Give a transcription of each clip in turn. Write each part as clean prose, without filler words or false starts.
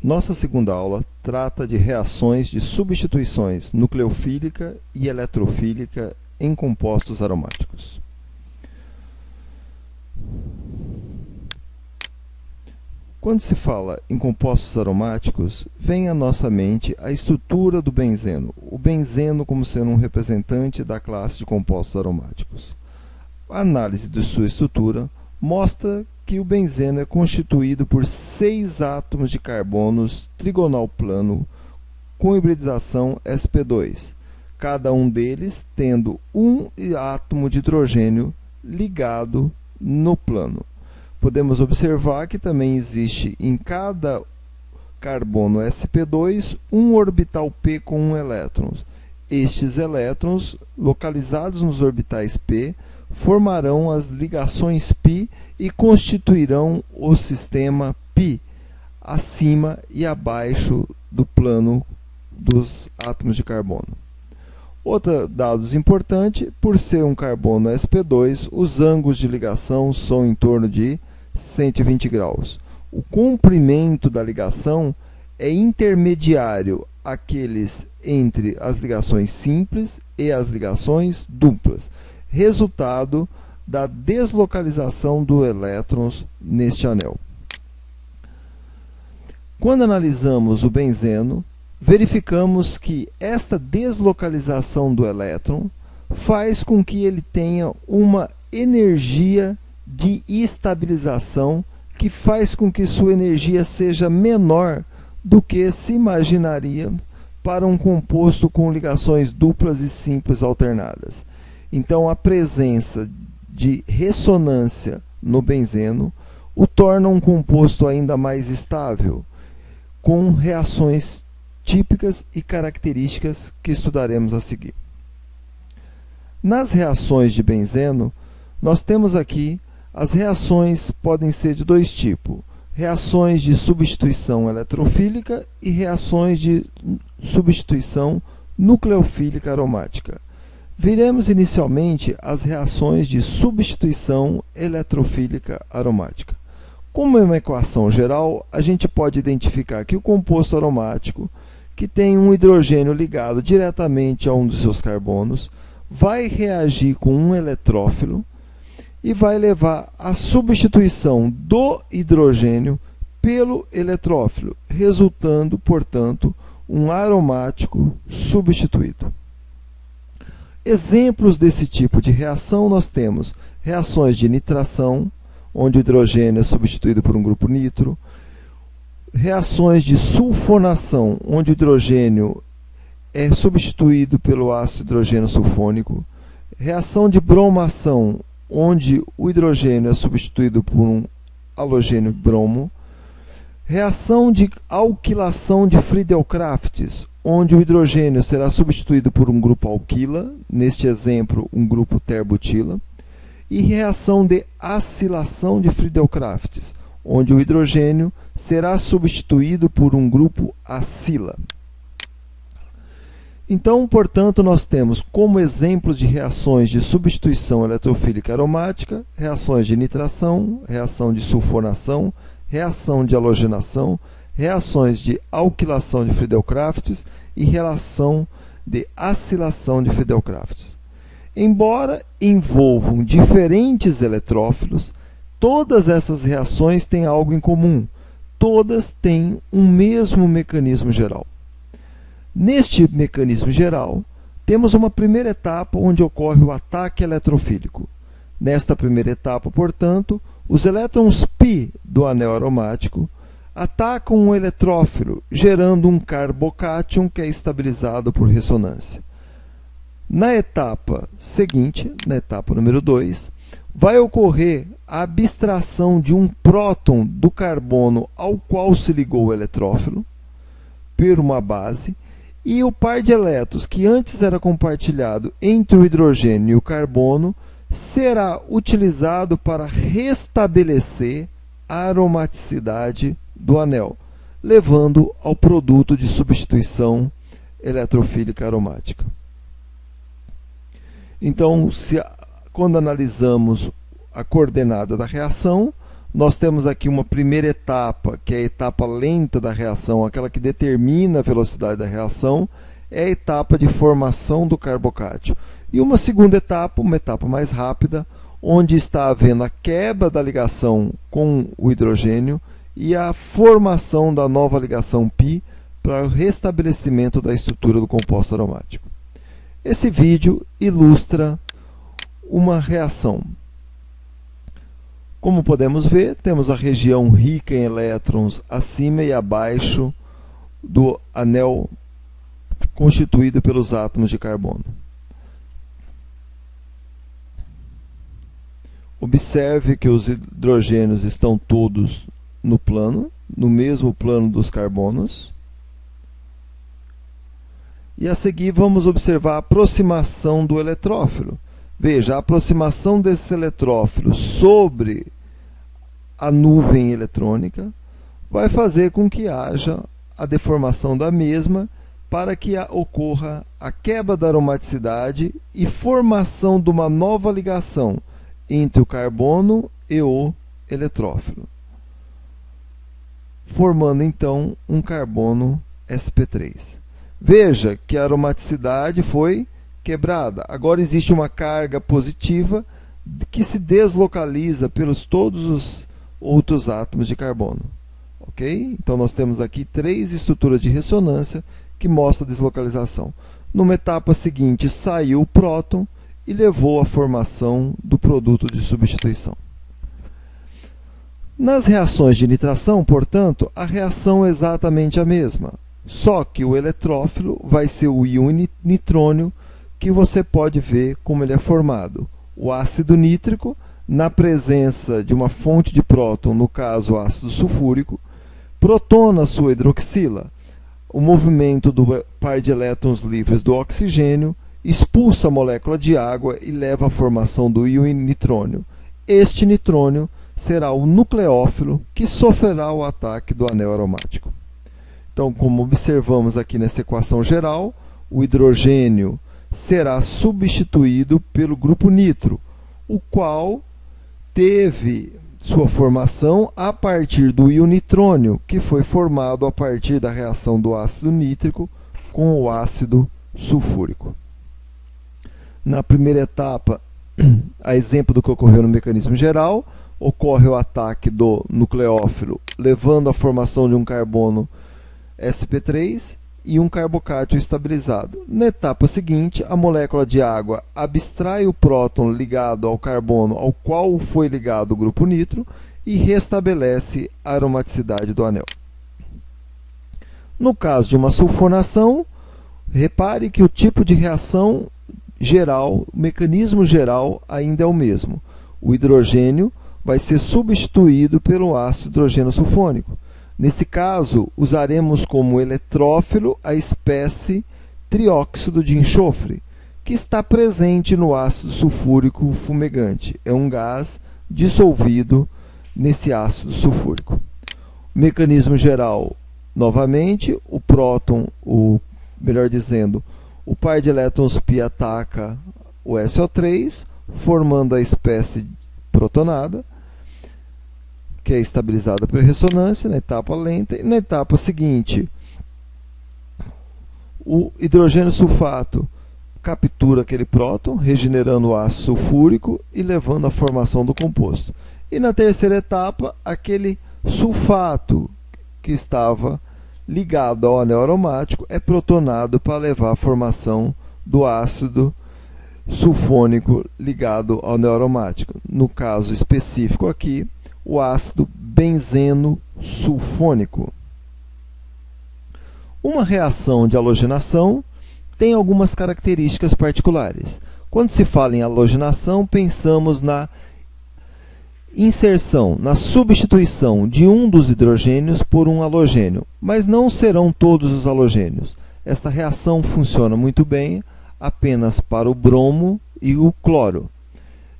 Nossa segunda aula trata de reações de substituições nucleofílica e eletrofílica em compostos aromáticos. Quando se fala em compostos aromáticos, vem à nossa mente a estrutura do benzeno, o benzeno como sendo um representante da classe de compostos aromáticos. A análise de sua estrutura mostra que o benzeno é constituído por 6 átomos de carbonos trigonal plano com hibridização sp2, cada um deles tendo um átomo de hidrogênio ligado no plano. Podemos observar que também existe em cada carbono sp2 um orbital p com um elétron. Estes elétrons, localizados nos orbitais p, formarão as ligações π e constituirão o sistema π acima e abaixo do plano dos átomos de carbono. Outro dado importante, por ser um carbono sp2, os ângulos de ligação são em torno de 120 graus. O comprimento da ligação é intermediário àqueles entre as ligações simples e as ligações duplas, resultado da deslocalização dos elétrons neste anel. Quando analisamos o benzeno, verificamos que esta deslocalização do elétron faz com que ele tenha uma energia de estabilização que faz com que sua energia seja menor do que se imaginaria para um composto com ligações duplas e simples alternadas. Então, a presença de ressonância no benzeno o torna um composto ainda mais estável, com reações típicas e características que estudaremos a seguir. Nas reações de benzeno, nós temos aqui as reações podem ser de dois tipos: reações de substituição eletrofílica e reações de substituição nucleofílica aromática. Veremos inicialmente as reações de substituição eletrofílica aromática. Como é uma equação geral, a gente pode identificar que o composto aromático, que tem um hidrogênio ligado diretamente a um dos seus carbonos, vai reagir com um eletrófilo e vai levar à substituição do hidrogênio pelo eletrófilo, resultando, portanto, um aromático substituído. Exemplos desse tipo de reação nós temos reações de nitração, onde o hidrogênio é substituído por um grupo nitro, reações de sulfonação, onde o hidrogênio é substituído pelo ácido hidrogênio sulfônico, reação de bromação, onde o hidrogênio é substituído por um halogênio bromo, reação de alquilação de Friedel-Crafts, onde o hidrogênio será substituído por um grupo alquila, neste exemplo, um grupo terbutila, e reação de acilação de Friedel-Crafts, onde o hidrogênio será substituído por um grupo acila. Então, portanto, nós temos como exemplos de reações de substituição eletrofílica aromática, reações de nitração, reação de sulfonação, reação de halogenação, reações de alquilação de Friedel-Crafts e reação de acilação de Friedel-Crafts. Embora envolvam diferentes eletrófilos, todas essas reações têm algo em comum. Todas têm um mesmo mecanismo geral. Neste mecanismo geral, temos uma primeira etapa onde ocorre o ataque eletrofílico. Nesta primeira etapa, portanto, os elétrons π do anel aromático atacam um eletrófilo, gerando um carbocátion que é estabilizado por ressonância. Na etapa seguinte, na etapa número 2, vai ocorrer a abstração de um próton do carbono ao qual se ligou o eletrófilo por uma base, e o par de elétrons que antes era compartilhado entre o hidrogênio e o carbono será utilizado para restabelecer a aromaticidade do anel, levando ao produto de substituição eletrofílica aromática. Então, quando analisamos a coordenada da reação, Nós temos aqui uma primeira etapa, que é a etapa lenta da reação, aquela que determina a velocidade da reação, é a etapa de formação do carbocátio. E uma segunda etapa, uma etapa mais rápida, onde está havendo a quebra da ligação com o hidrogênio e a formação da nova ligação π para o restabelecimento da estrutura do composto aromático. Esse vídeo ilustra uma reação. Como podemos ver, temos a região rica em elétrons acima e abaixo do anel constituído pelos átomos de carbono. Observe que os hidrogênios estão todos no mesmo plano dos carbonos. E a seguir vamos observar a aproximação do eletrófilo. Veja, a aproximação desse eletrófilo sobre a nuvem eletrônica vai fazer com que haja a deformação da mesma para que ocorra a quebra da aromaticidade e formação de uma nova ligação entre o carbono e o eletrófilo, formando então um carbono sp3. Veja que a aromaticidade foi quebrada. Agora existe uma carga positiva que se deslocaliza pelos todos os outros átomos de carbono. Ok? Então nós temos aqui 3 estruturas de ressonância que mostram a deslocalização. Numa etapa seguinte saiu o próton e levou à formação do produto de substituição. Nas reações de nitração, portanto, a reação é exatamente a mesma, só que o eletrófilo vai ser o íon nitrônio, que você pode ver como ele é formado. O ácido nítrico, na presença de uma fonte de próton, no caso o ácido sulfúrico, protona sua hidroxila. O movimento do par de elétrons livres do oxigênio expulsa a molécula de água e leva à formação do íon nitrônio. Este nitrônio será o nucleófilo que sofrerá o ataque do anel aromático. Então, como observamos aqui nessa equação geral, o hidrogênio será substituído pelo grupo nitro, o qual teve sua formação a partir do íon nitrônio, que foi formado a partir da reação do ácido nítrico com o ácido sulfúrico. Na primeira etapa, a exemplo do que ocorreu no mecanismo geral, ocorre o ataque do nucleófilo, levando à formação de um carbono sp3 e um carbocátio estabilizado. Na etapa seguinte, a molécula de água abstrai o próton ligado ao carbono ao qual foi ligado o grupo nitro e restabelece a aromaticidade do anel. No caso de uma sulfonação, repare que o tipo de reação geral, o mecanismo geral ainda é o mesmo. O hidrogênio vai ser substituído pelo ácido hidrogênio sulfônico. Nesse caso, usaremos como eletrófilo a espécie trióxido de enxofre, que está presente no ácido sulfúrico fumegante. É um gás dissolvido nesse ácido sulfúrico. Mecanismo geral, novamente, o próton, melhor dizendo, o par de elétrons π ataca o SO3, formando a espécie protonada, que é estabilizada por ressonância na etapa lenta. E na etapa seguinte, o hidrogênio sulfato captura aquele próton, regenerando o ácido sulfúrico e levando à formação do composto. E na terceira etapa, aquele sulfato que estava ligado ao anel aromático é protonado para levar à formação do ácido sulfônico ligado ao anel aromático. No caso específico aqui, o ácido benzeno sulfônico. Uma reação de halogenação tem algumas características particulares. Quando se fala em halogenação, pensamos na inserção, na substituição de um dos hidrogênios por um halogênio, mas não serão todos os halogênios. Esta reação funciona muito bem apenas para o bromo e o cloro,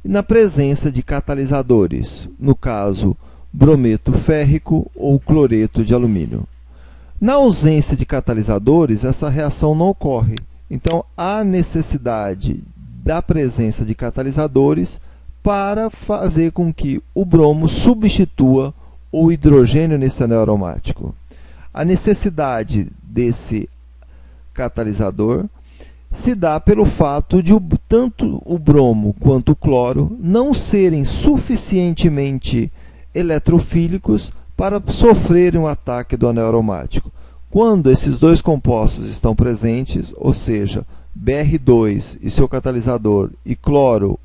na presença de catalisadores, no caso, brometo férrico ou cloreto de alumínio. Na ausência de catalisadores, essa reação não ocorre. Então, há necessidade da presença de catalisadores para fazer com que o bromo substitua o hidrogênio nesse anel aromático. A necessidade desse catalisador se dá pelo fato de tanto o bromo quanto o cloro não serem suficientemente eletrofílicos para sofrerem um ataque do anel aromático. Quando esses dois compostos estão presentes, ou seja, Br2 e seu catalisador e cloro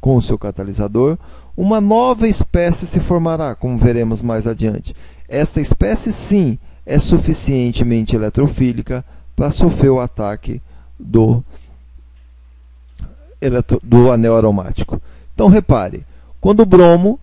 com seu catalisador, uma nova espécie se formará, como veremos mais adiante. Esta espécie, sim, é suficientemente eletrofílica para sofrer o ataque do anel aromático. Então, repare, quando o bromo,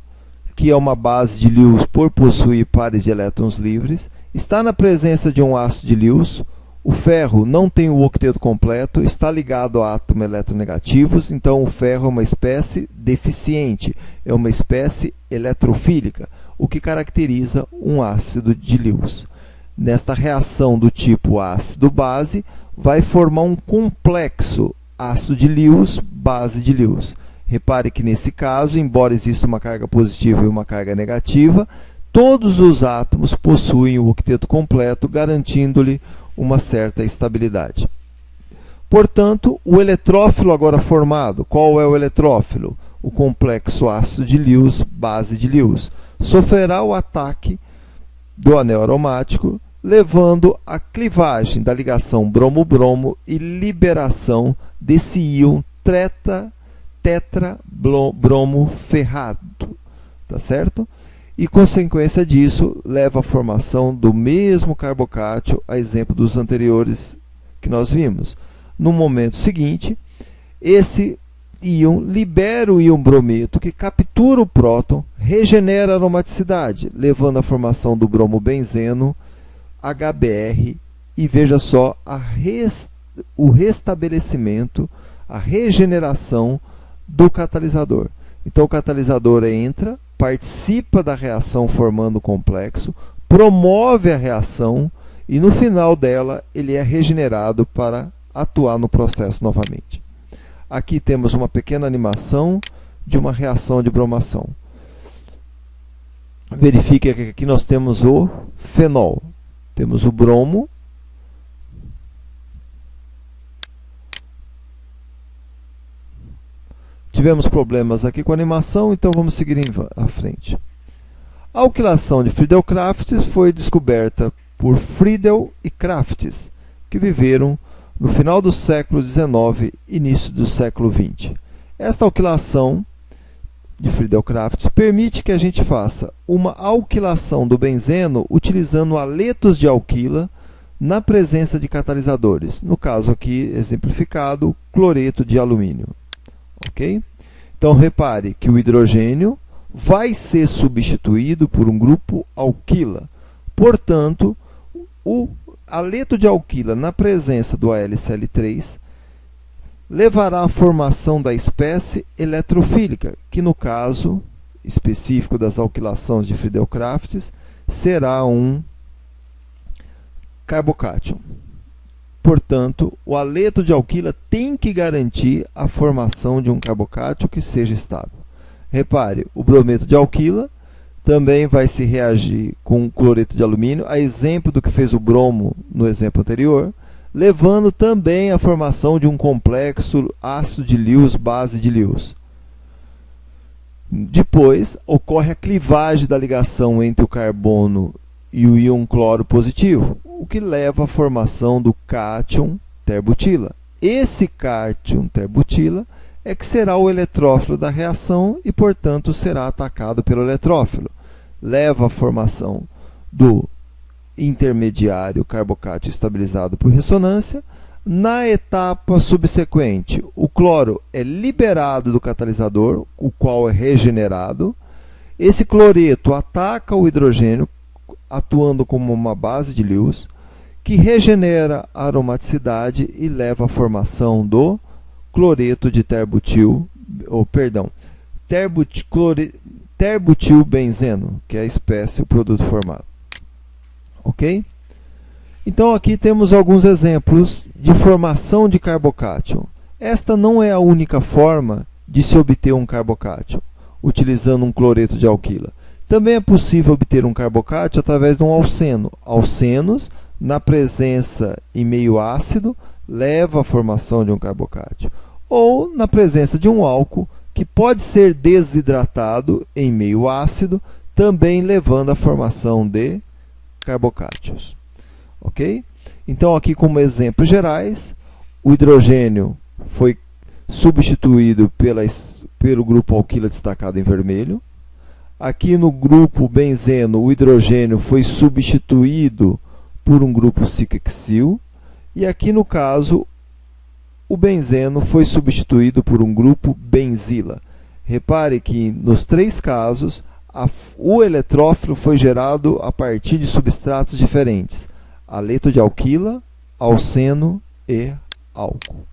que é uma base de Lewis por possuir pares de elétrons livres, está na presença de um ácido de Lewis, o ferro não tem o octeto completo, está ligado a átomos eletronegativos, então o ferro é uma espécie deficiente, é uma espécie eletrofílica, o que caracteriza um ácido de Lewis. Nesta reação do tipo ácido-base, vai formar um complexo ácido de Lewis, base de Lewis. Repare que nesse caso, embora exista uma carga positiva e uma carga negativa, todos os átomos possuem o octeto completo, garantindo-lhe uma certa estabilidade. Portanto, o eletrófilo agora formado, qual é o eletrófilo? O complexo ácido de Lewis, base de Lewis, sofrerá o ataque do anel aromático, levando à clivagem da ligação bromo-bromo e liberação desse íon tetrabromo ferrado, tá certo? E, consequência disso, leva à formação do mesmo carbocátio, a exemplo dos anteriores que nós vimos. No momento seguinte, esse íon libera o íon brometo, que captura o próton, regenera a aromaticidade, levando à formação do bromobenzeno, HBr, e veja só o restabelecimento, a regeneração do catalisador. Então, o catalisador entra, participa da reação formando o complexo, promove a reação e no final dela ele é regenerado para atuar no processo novamente. Aqui temos uma pequena animação de uma reação de bromação. Verifique que aqui nós temos o fenol. Temos o bromo, tivemos problemas aqui com a animação, então vamos seguir à frente. A alquilação de Friedel-Crafts foi descoberta por Friedel e Crafts, que viveram no final do século XIX e início do século XX. Esta alquilação de Friedel-Crafts permite que a gente faça uma alquilação do benzeno utilizando haletos de alquila na presença de catalisadores. No caso aqui exemplificado, cloreto de alumínio. Ok? Então, repare que o hidrogênio vai ser substituído por um grupo alquila. Portanto, o haleto de alquila na presença do AlCl3 levará à formação da espécie eletrofílica, que no caso específico das alquilações de Friedel-Crafts será um carbocátion. Portanto, o haleto de alquila tem que garantir a formação de um carbocátion que seja estável. Repare, o brometo de alquila também vai se reagir com o cloreto de alumínio, a exemplo do que fez o bromo no exemplo anterior, levando também à formação de um complexo ácido de Lewis, base de Lewis. Depois, ocorre a clivagem da ligação entre o carbono e o íon cloro positivo, o que leva à formação do cátion terbutila. Esse cátion terbutila é que será o eletrófilo da reação e, portanto, será atacado pelo eletrófilo. Leva à formação do intermediário carbocátion estabilizado por ressonância. Na etapa subsequente, o cloro é liberado do catalisador, o qual é regenerado. Esse cloreto ataca o hidrogênio, atuando como uma base de Lewis, que regenera a aromaticidade e leva à formação do cloreto de terbutilbenzeno, que é a espécie, o produto formado. Ok? Então aqui temos alguns exemplos de formação de carbocátion. Esta não é a única forma de se obter um carbocátion, utilizando um cloreto de alquila. Também é possível obter um carbocátion através de um alceno. Alcenos, na presença em meio ácido, leva à formação de um carbocátion. Ou na presença de um álcool, que pode ser desidratado em meio ácido, também levando à formação de carbocátions. Ok? Então, aqui como exemplos gerais, o hidrogênio foi substituído pelo grupo alquila destacado em vermelho. Aqui no grupo benzeno, o hidrogênio foi substituído por um grupo ciquexil. E aqui no caso, o benzeno foi substituído por um grupo benzila. Repare que nos três casos, o eletrófilo foi gerado a partir de substratos diferentes: haleto de alquila, alceno e álcool.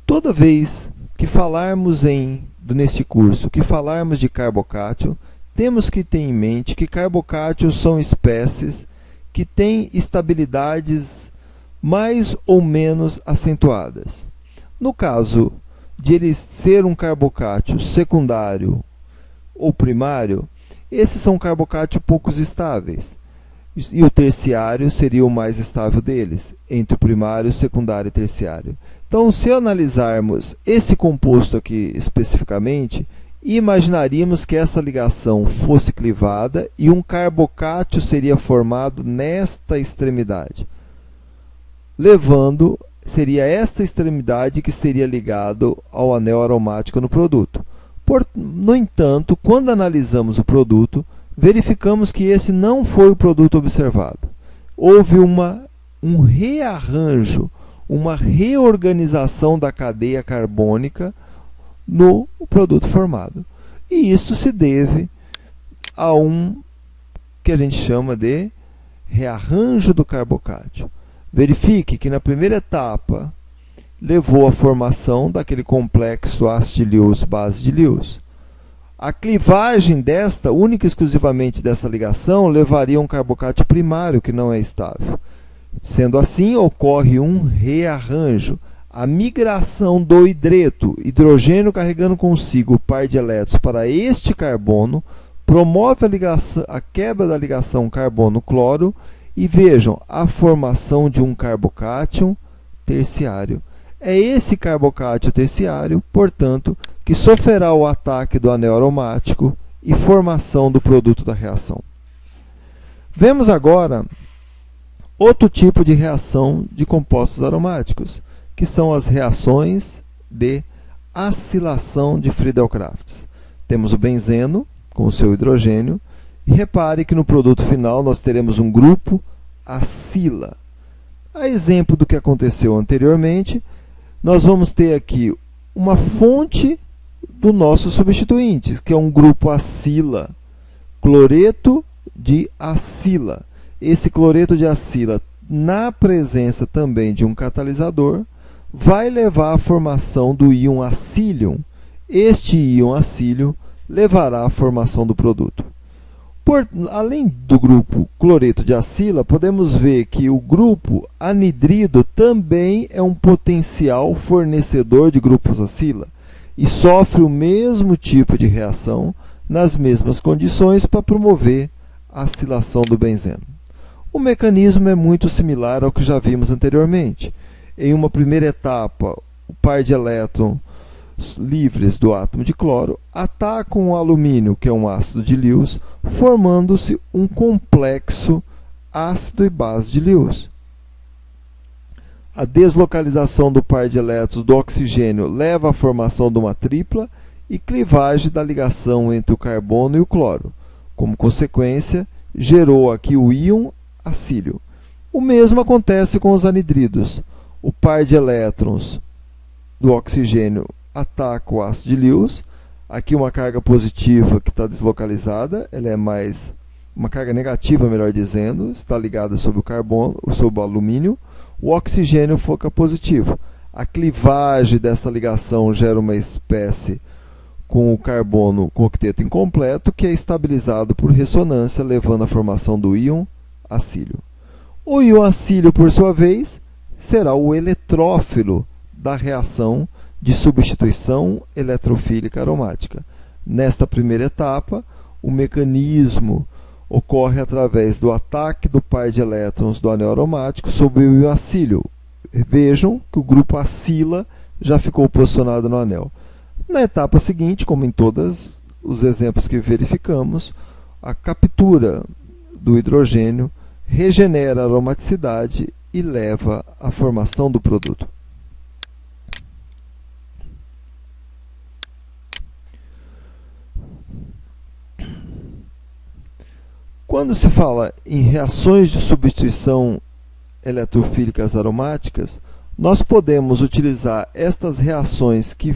Toda vez que falarmos neste curso, que falarmos de carbocátion, temos que ter em mente que carbocátions são espécies que têm estabilidades mais ou menos acentuadas. No caso de ele ser um carbocátion secundário ou primário, esses são carbocátions poucos estáveis. E o terciário seria o mais estável deles, entre o primário, secundário e terciário. Então, se analisarmos esse composto aqui especificamente, imaginaríamos que essa ligação fosse clivada e um carbocátion seria formado nesta extremidade. Seria esta extremidade que seria ligado ao anel aromático no produto. No entanto, quando analisamos o produto, verificamos que esse não foi o produto observado. Houve um rearranjo, uma reorganização da cadeia carbônica no produto formado. E isso se deve a que a gente chama de rearranjo do carbocátion. Verifique que na primeira etapa levou à formação daquele complexo ácido de Lewis, base de Lewis. A clivagem única e exclusivamente dessa ligação, levaria a um carbocátion primário que não é estável. Sendo assim, ocorre um rearranjo. A migração do hidrogênio carregando consigo o par de elétrons para este carbono, promove a quebra da ligação carbono-cloro e vejam a formação de um carbocátion terciário. É esse carbocátion terciário, portanto, que sofrerá o ataque do anel aromático e formação do produto da reação. Vemos agora outro tipo de reação de compostos aromáticos, que são as reações de acilação de Friedel-Crafts. Temos o benzeno com o seu hidrogênio, e repare que no produto final nós teremos um grupo acila. A exemplo do que aconteceu anteriormente, nós vamos ter aqui uma fonte do nosso substituinte, que é um grupo acila, cloreto de acila. Esse cloreto de acila, na presença também de um catalisador, vai levar à formação do íon acílium. Este íon acílio levará à formação do produto. Além do grupo cloreto de acila, podemos ver que o grupo anidrido também é um potencial fornecedor de grupos acila e sofre o mesmo tipo de reação nas mesmas condições para promover a acilação do benzeno. O mecanismo é muito similar ao que já vimos anteriormente. Em uma primeira etapa, o par de elétrons livres do átomo de cloro atacam o alumínio, que é um ácido de Lewis, formando-se um complexo ácido e base de Lewis. A deslocalização do par de elétrons do oxigênio leva à formação de uma tripla e clivagem da ligação entre o carbono e o cloro. Como consequência, gerou aqui o íon acílio. O mesmo acontece com os anidridos. O par de elétrons do oxigênio ataca o ácido de Lewis. Aqui uma carga positiva que está deslocalizada, ela é mais uma carga negativa, melhor dizendo, está ligada sobre o carbono, sobre o alumínio. O oxigênio foca positivo. A clivagem dessa ligação gera uma espécie com o carbono com octeto incompleto, que é estabilizado por ressonância, levando à formação do íon acílio. O íon acílio, por sua vez, será o eletrófilo da reação de substituição eletrofílica aromática. Nesta primeira etapa, o mecanismo ocorre através do ataque do par de elétrons do anel aromático sobre o íon acílio. Vejam que o grupo acila já ficou posicionado no anel. Na etapa seguinte, como em todos os exemplos que verificamos, a captura do hidrogênio regenera a aromaticidade e leva à formação do produto. Quando se fala em reações de substituição eletrofílicas aromáticas, nós podemos utilizar estas reações que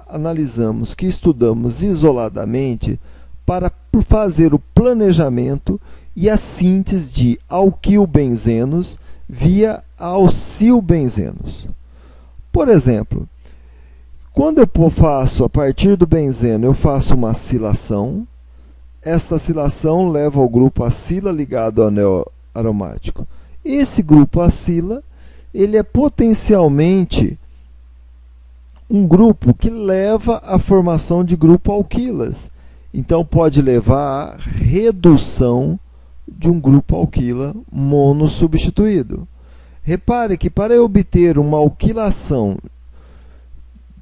analisamos, que estudamos isoladamente, para fazer o planejamento e a síntese de alquilbenzenos via alcilbenzenos. Por exemplo, quando eu faço, a partir do benzeno, eu faço uma acilação, esta acilação leva ao grupo acila ligado ao anel aromático. Esse grupo acila, ele é potencialmente um grupo que leva à formação de grupo alquilas. Então, pode levar à redução de um grupo alquila monossubstituído. Repare que para eu obter uma alquilação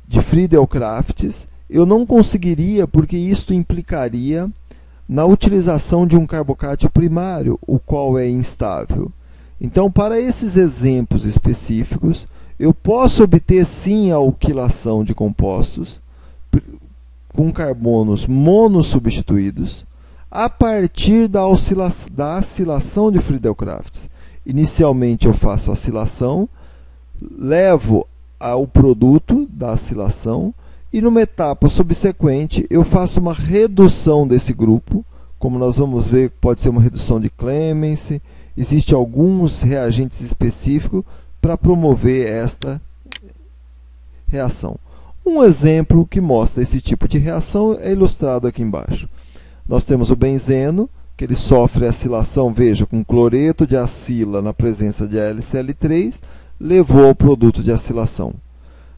de Friedel-Crafts, eu não conseguiria, porque isto implicaria na utilização de um carbocátio primário, o qual é instável. Então, para esses exemplos específicos, eu posso obter sim a alquilação de compostos com carbonos monossubstituídos a partir da acilação de Friedel-Crafts. Inicialmente eu faço a acilação, levo ao produto da acilação e numa etapa subsequente eu faço uma redução desse grupo, como nós vamos ver, pode ser uma redução de Clemens, existem alguns reagentes específicos para promover esta reação. Um exemplo que mostra esse tipo de reação é ilustrado aqui embaixo. Nós temos o benzeno, que ele sofre acilação, veja, com cloreto de acila na presença de LCl3, levou ao produto de acilação.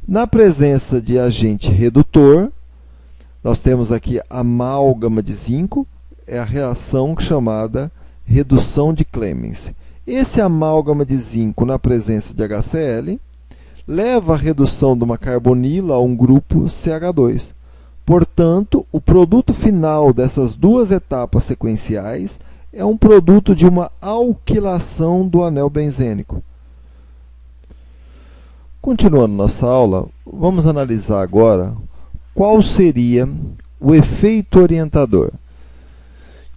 Na presença de agente redutor, nós temos aqui amálgama de zinco, é a reação chamada redução de Clemens. Esse amálgama de zinco na presença de HCl leva à redução de uma carbonila a um grupo CH2. Portanto, o produto final dessas duas etapas sequenciais é um produto de uma alquilação do anel benzênico. Continuando nossa aula, vamos analisar agora qual seria o efeito orientador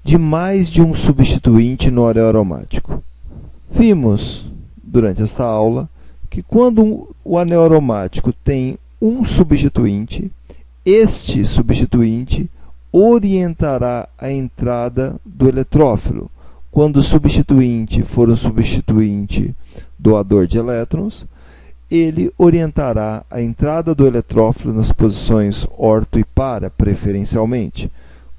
de mais de um substituinte no anel aromático. Vimos, durante esta aula, que quando o anel aromático tem um substituinte, este substituinte orientará a entrada do eletrófilo. Quando o substituinte for um substituinte doador de elétrons, ele orientará a entrada do eletrófilo nas posições orto e para, preferencialmente.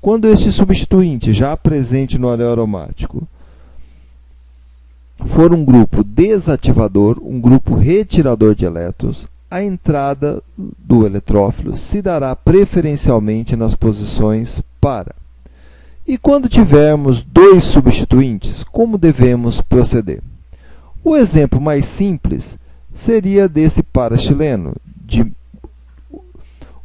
Quando este substituinte, já presente no anel aromático, for um grupo desativador, um grupo retirador de elétrons, a entrada do eletrófilo se dará preferencialmente nas posições para. E quando tivermos dois substituintes, como devemos proceder? O exemplo mais simples seria desse para chileno, de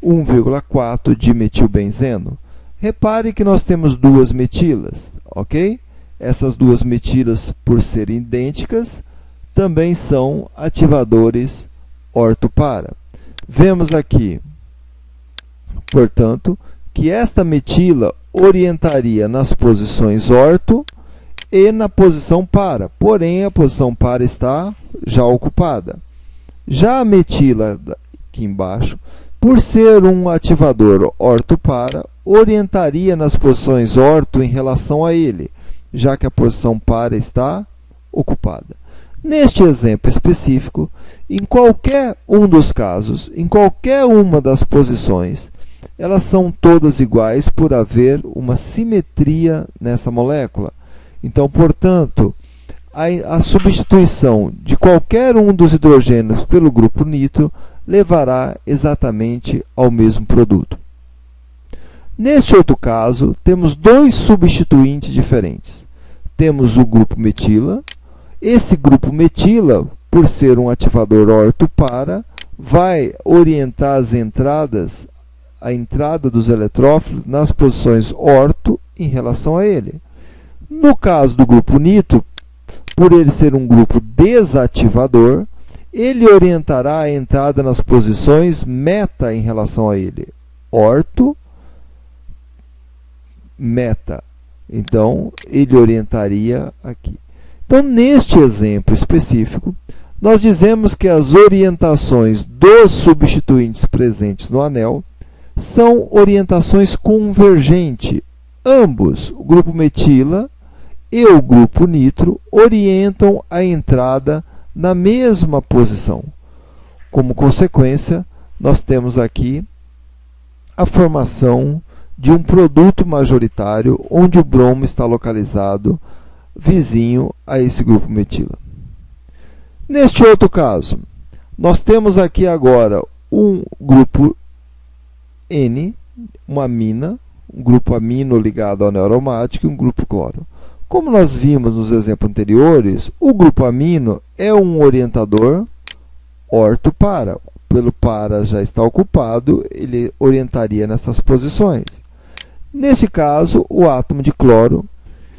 1,4 dimetilbenzeno. Repare que nós temos duas metilas, ok? Essas duas metilas, por serem idênticas, também são ativadores orto-para. Vemos aqui, portanto, que esta metila orientaria nas posições orto e na posição para, porém a posição para está já ocupada. Já a metila aqui embaixo, por ser um ativador orto-para, orientaria nas posições orto em relação a ele, já que a posição para está ocupada. Neste exemplo específico, em qualquer um dos casos, em qualquer uma das posições, elas são todas iguais por haver uma simetria nessa molécula. Então, portanto, a substituição de qualquer um dos hidrogênios pelo grupo nitro levará exatamente ao mesmo produto. Neste outro caso, temos dois substituintes diferentes. Temos o grupo metila. Esse grupo metila, por ser um ativador orto-para, vai orientar as entradas, a entrada dos eletrófilos nas posições orto em relação a ele. No caso do grupo nitro, por ele ser um grupo desativador, ele orientará a entrada nas posições meta em relação a ele. Orto, meta. Então, ele orientaria aqui. Então, neste exemplo específico, nós dizemos que as orientações dos substituintes presentes no anel são orientações convergentes. Ambos, o grupo metila e o grupo nitro, orientam a entrada na mesma posição. Como consequência, nós temos aqui a formação de um produto majoritário onde o bromo está localizado vizinho a esse grupo metila. Neste outro caso, nós temos aqui agora um grupo N, uma amina, um grupo amino ligado ao anel aromático e um grupo cloro. Como nós vimos nos exemplos anteriores, o grupo amino é um orientador orto-para. Pelo para já está ocupado, ele orientaria nessas posições. Neste caso, o átomo de cloro,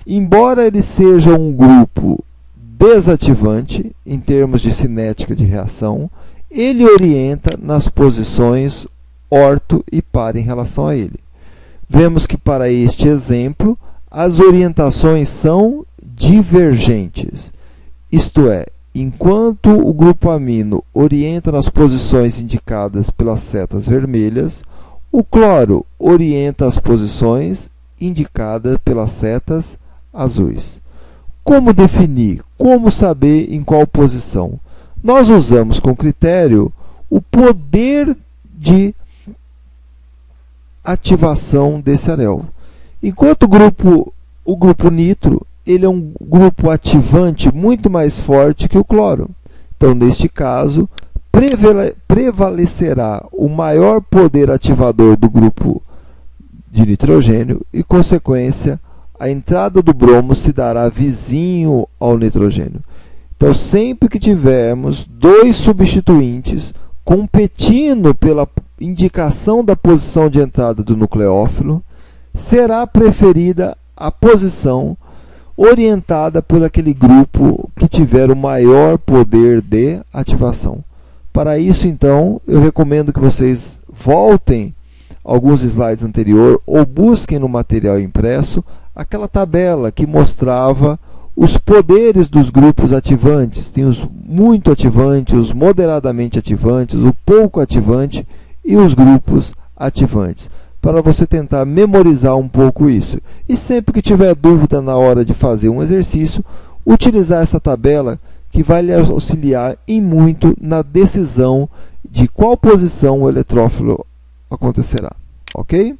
embora ele seja um grupo desativante, em termos de cinética de reação, ele orienta nas posições orto e para em relação a ele. Vemos que para este exemplo, as orientações são divergentes, isto é, enquanto o grupo amino orienta nas posições indicadas pelas setas vermelhas, o cloro orienta as posições indicadas pelas setas azuis. Como definir? Como saber em qual posição? Nós usamos com critério o poder de ativação desse anel. Enquanto o grupo nitro, ele é um grupo ativante muito mais forte que o cloro. Então, neste caso, prevalecerá o maior poder ativador do grupo de nitrogênio e, consequência, a entrada do bromo se dará vizinho ao nitrogênio. Então, sempre que tivermos dois substituintes competindo pela indicação da posição de entrada do nucleófilo, será preferida a posição orientada por aquele grupo que tiver o maior poder de ativação. Para isso, então, eu recomendo que vocês voltem alguns slides anteriores ou busquem no material impresso aquela tabela que mostrava os poderes dos grupos ativantes. Tem os muito ativantes, os moderadamente ativantes, o pouco ativante e os grupos ativantes, para você tentar memorizar um pouco isso. E sempre que tiver dúvida na hora de fazer um exercício, utilizar essa tabela que vai lhe auxiliar em muito na decisão de qual posição o eletrófilo acontecerá. Ok?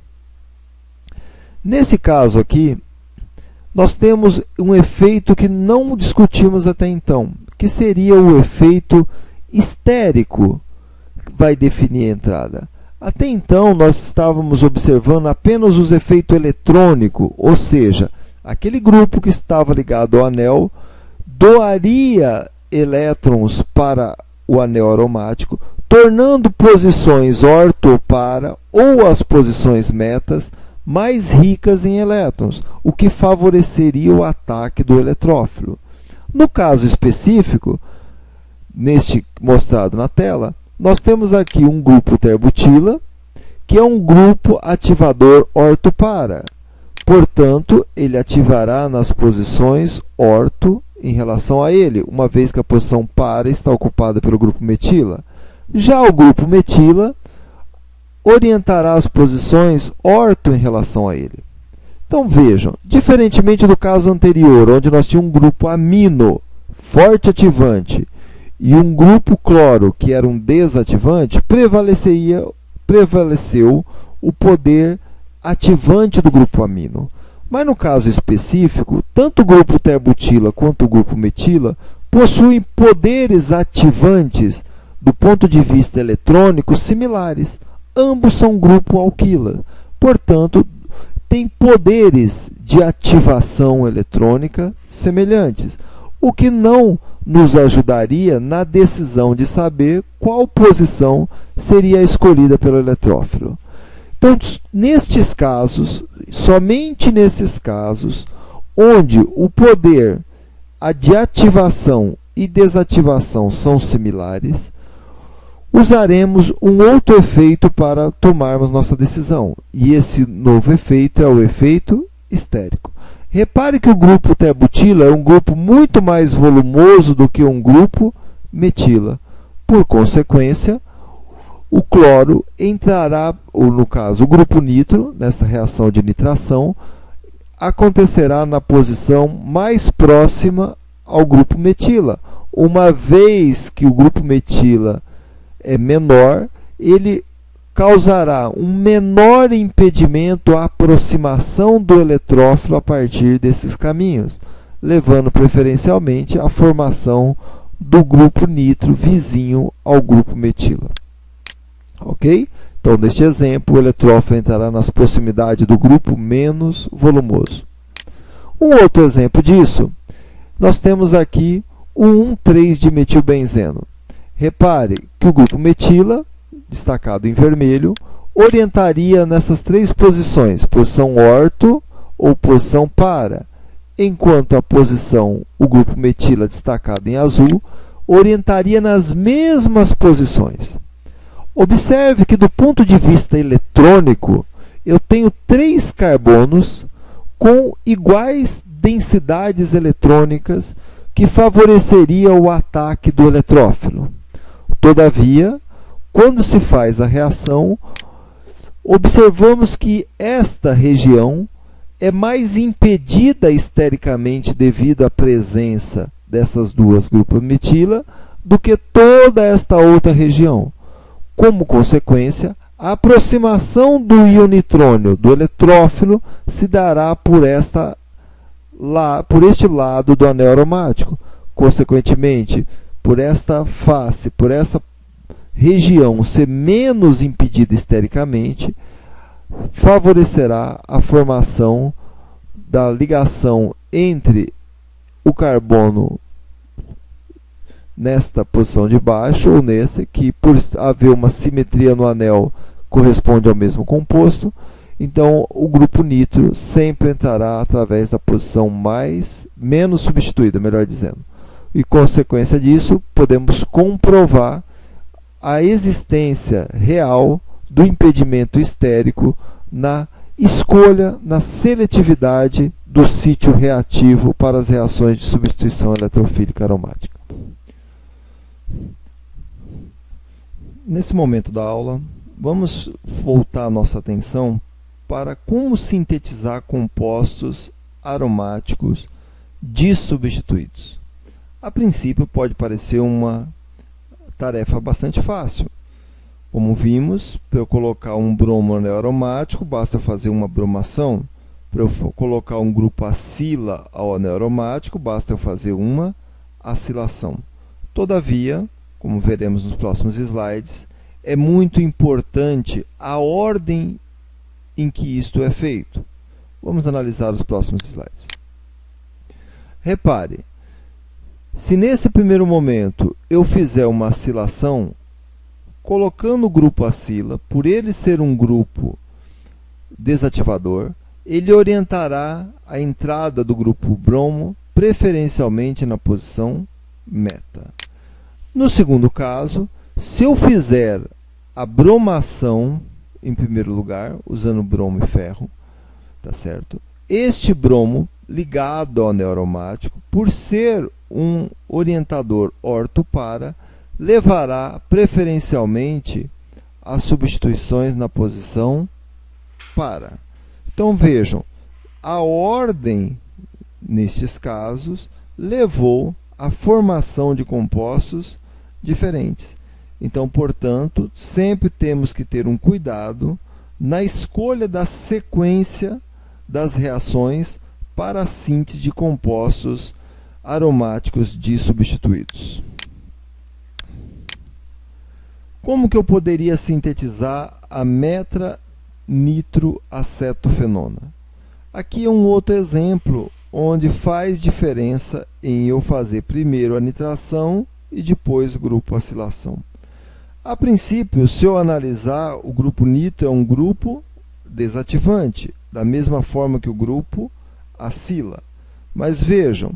Nesse caso aqui, nós temos um efeito que não discutimos até então, que seria o efeito estérico que vai definir a entrada. Até então, nós estávamos observando apenas os efeitos eletrônicos, ou seja, aquele grupo que estava ligado ao anel doaria elétrons para o anel aromático, tornando posições orto-para ou as posições metas mais ricas em elétrons, o que favoreceria o ataque do eletrófilo. No caso específico, neste mostrado na tela, nós temos aqui um grupo terbutila, que é um grupo ativador orto-para. Portanto, ele ativará nas posições orto em relação a ele, uma vez que a posição para está ocupada pelo grupo metila. Já o grupo metila orientará as posições orto em relação a ele. Então vejam, diferentemente do caso anterior, onde nós tínhamos um grupo amino, forte ativante, e um grupo cloro, que era um desativante, prevaleceu o poder ativante do grupo amino. Mas no caso específico, tanto o grupo terbutila quanto o grupo metila possuem poderes ativantes do ponto de vista eletrônico, similares. Ambos são grupo alquila. Portanto, têm poderes de ativação eletrônica semelhantes, o que não nos ajudaria na decisão de saber qual posição seria escolhida pelo eletrófilo. Então, nestes casos, somente nesses casos, onde o poder de ativação e desativação são similares, usaremos um outro efeito para tomarmos nossa decisão. E esse novo efeito é o efeito estérico. Repare que o grupo terbutila é um grupo muito mais volumoso do que um grupo metila. Por consequência, o cloro entrará, ou no caso, o grupo nitro, nesta reação de nitração, acontecerá na posição mais próxima ao grupo metila. Uma vez que o grupo metila é menor, ele causará um menor impedimento à aproximação do eletrófilo a partir desses caminhos, levando preferencialmente à formação do grupo nitro vizinho ao grupo metila. Ok? Então, neste exemplo, o eletrófilo entrará nas proximidades do grupo menos volumoso. Um outro exemplo disso, nós temos aqui o 1,3-dimetilbenzeno. Repare que o grupo metila, destacado em vermelho, orientaria nessas três posições, posição orto ou posição para, enquanto a posição, o grupo metila, destacado em azul, orientaria nas mesmas posições. Observe que, do ponto de vista eletrônico, eu tenho 3 carbonos com iguais densidades eletrônicas que favoreceriam o ataque do eletrófilo. Todavia, quando se faz a reação, observamos que esta região é mais impedida estericamente devido à presença dessas duas grupos metila do que toda esta outra região. Como consequência, a aproximação do íon nitrônio do eletrófilo se dará por este lado do anel aromático. Consequentemente, por esta face, por essa região ser menos impedida estericamente, favorecerá a formação da ligação entre o carbono nesta posição de baixo ou nessa, que por haver uma simetria no anel corresponde ao mesmo composto. Então, o grupo nitro sempre entrará através da posição menos substituída, melhor dizendo. E, consequência disso, podemos comprovar a existência real do impedimento estérico na escolha, na seletividade do sítio reativo para as reações de substituição eletrofílica aromática. Nesse momento da aula, vamos voltar a nossa atenção para como sintetizar compostos aromáticos dissubstituídos. A princípio, pode parecer uma tarefa bastante fácil. Como vimos, para eu colocar um bromo no anel aromático, basta eu fazer uma bromação. Para eu colocar um grupo acila ao anel aromático, basta eu fazer uma acilação. Todavia, como veremos nos próximos slides, é muito importante a ordem em que isto é feito. Vamos analisar os próximos slides. Repare, se nesse primeiro momento eu fizer uma acilação, colocando o grupo acila, por ele ser um grupo desativador, ele orientará a entrada do grupo bromo preferencialmente na posição meta. No segundo caso, se eu fizer a bromação, em primeiro lugar, usando bromo e ferro, tá certo? Este bromo, ligado ao anel aromático, por ser um orientador orto-para, levará preferencialmente as substituições na posição para. Então vejam, a ordem, nestes casos, levou à formação de compostos diferentes. Então, portanto, sempre temos que ter um cuidado na escolha da sequência das reações para a síntese de compostos aromáticos dissubstituídos. Como que eu poderia sintetizar a metranitroacetofenona? Aqui é um outro exemplo onde faz diferença em eu fazer primeiro a nitração e depois o grupo acilação. A princípio, se eu analisar, o grupo nitro é um grupo desativante, da mesma forma que o grupo acila. Mas vejam,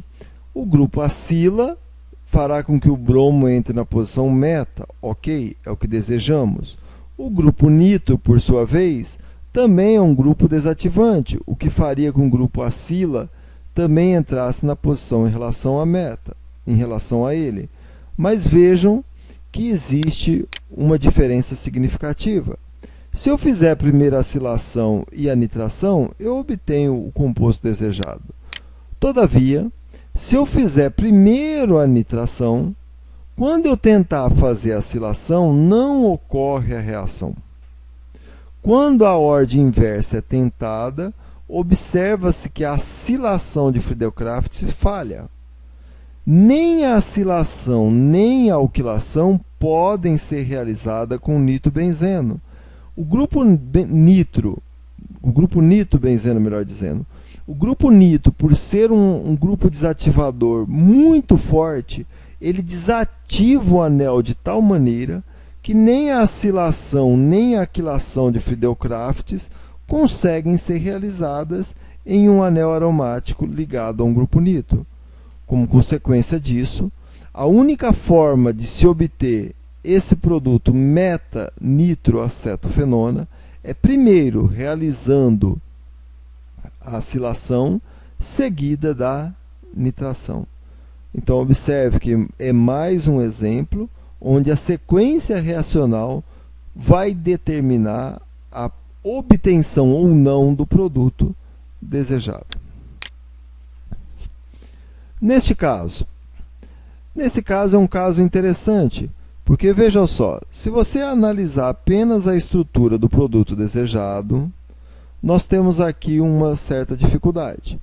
o grupo acila fará com que o bromo entre na posição meta, ok, é o que desejamos. O grupo nitro, por sua vez, também é um grupo desativante, o que faria com que o grupo acila também entrasse na posição em relação à meta, em relação a ele. Mas vejam que existe uma diferença significativa. Se eu fizer primeiro a acilação e a nitração, eu obtenho o composto desejado. Todavia, se eu fizer primeiro a nitração, quando eu tentar fazer a acilação, não ocorre a reação. Quando a ordem inversa é tentada, observa-se que a acilação de Friedel-Crafts falha. Nem a acilação nem a alquilação podem ser realizadas com nitrobenzeno. O grupo nitrobenzeno, melhor dizendo, o grupo nitro, por ser um grupo desativador muito forte, ele desativa o anel de tal maneira que nem a acilação nem a alquilação de Friedel-Crafts conseguem ser realizadas em um anel aromático ligado a um grupo nitro. Como consequência disso, a única forma de se obter esse produto meta-nitroacetofenona é primeiro realizando a acilação seguida da nitração. Então, observe que é mais um exemplo onde a sequência reacional vai determinar a obtenção ou não do produto desejado. Nesse caso é um caso interessante, porque veja só, se você analisar apenas a estrutura do produto desejado, nós temos aqui uma certa dificuldade.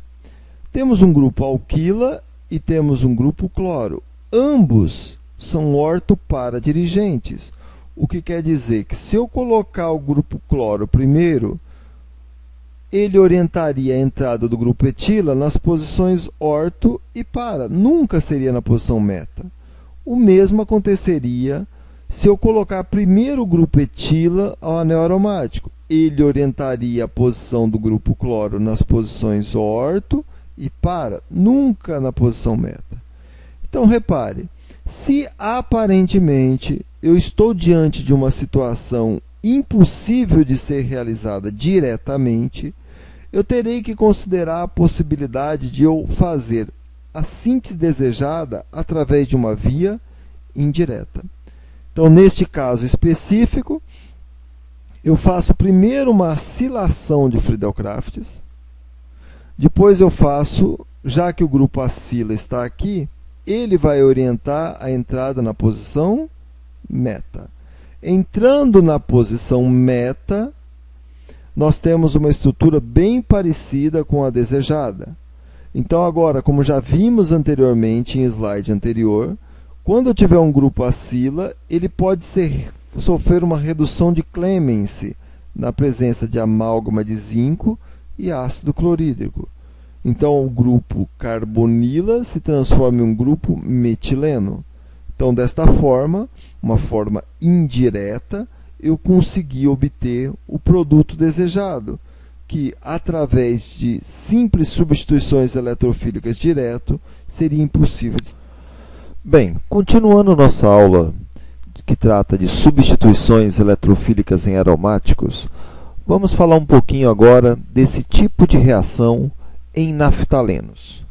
Temos um grupo alquila e temos um grupo cloro. Ambos são ortoparadirigentes, o que quer dizer que se eu colocar o grupo cloro primeiro, ele orientaria a entrada do grupo etila nas posições orto e para, nunca seria na posição meta. O mesmo aconteceria se eu colocar primeiro o grupo etila ao anel aromático. Ele orientaria a posição do grupo cloro nas posições orto e para, nunca na posição meta. Então, repare, se aparentemente eu estou diante de uma situação impossível de ser realizada diretamente, eu terei que considerar a possibilidade de eu fazer a síntese desejada através de uma via indireta. Então, neste caso específico, eu faço primeiro uma acilação de Friedel-Crafts, depois eu faço, já que o grupo acila está aqui, ele vai orientar a entrada na posição meta. Entrando na posição meta, nós temos uma estrutura bem parecida com a desejada. Então, agora, como já vimos anteriormente em slide anterior, quando eu tiver um grupo acila, ele pode sofrer uma redução de Clemmensen na presença de amálgama de zinco e ácido clorídrico. Então, o grupo carbonila se transforma em um grupo metileno. Então, desta forma, uma forma indireta, eu consegui obter o produto desejado, que, através de simples substituições eletrofílicas direto, seria impossível. Bem, continuando nossa aula que trata de substituições eletrofílicas em aromáticos, vamos falar um pouquinho agora desse tipo de reação em naftalenos.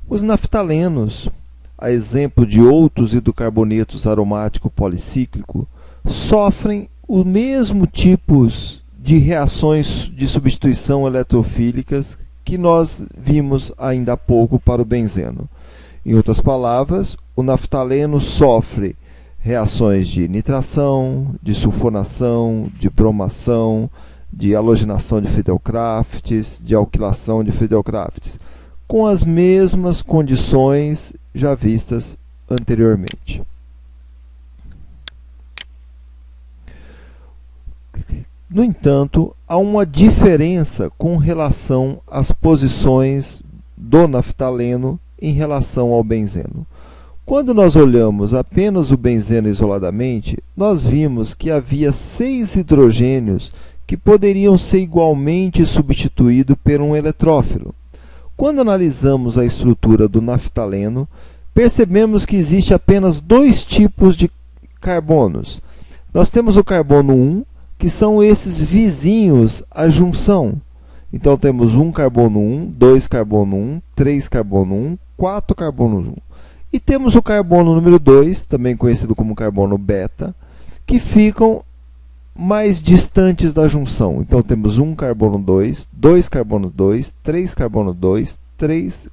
Os naftalenos, a exemplo de outros hidrocarbonetos aromático policíclico, sofrem o mesmo tipos de reações de substituição eletrofílicas que nós vimos ainda há pouco para o benzeno. Em outras palavras, o naftaleno sofre reações de nitração, de sulfonação, de bromação, de halogenação de Friedel-Crafts, de alquilação de Friedel-Crafts, com as mesmas condições já vistas anteriormente. No entanto, há uma diferença com relação às posições do naftaleno em relação ao benzeno. Quando nós olhamos apenas o benzeno isoladamente, nós vimos que havia 6 hidrogênios que poderiam ser igualmente substituídos por um eletrófilo. Quando analisamos a estrutura do naftaleno, percebemos que existe apenas 2 tipos de carbonos. Nós temos o carbono 1, que são esses vizinhos à junção. Então temos 1 carbono 1, 2 carbono 1, 3 carbono 1, 4 carbono 1. E temos o carbono número 2, também conhecido como carbono beta, que ficam mais distantes da junção. Então temos 1 carbono 2, 2 carbono 2, 3 carbono 2,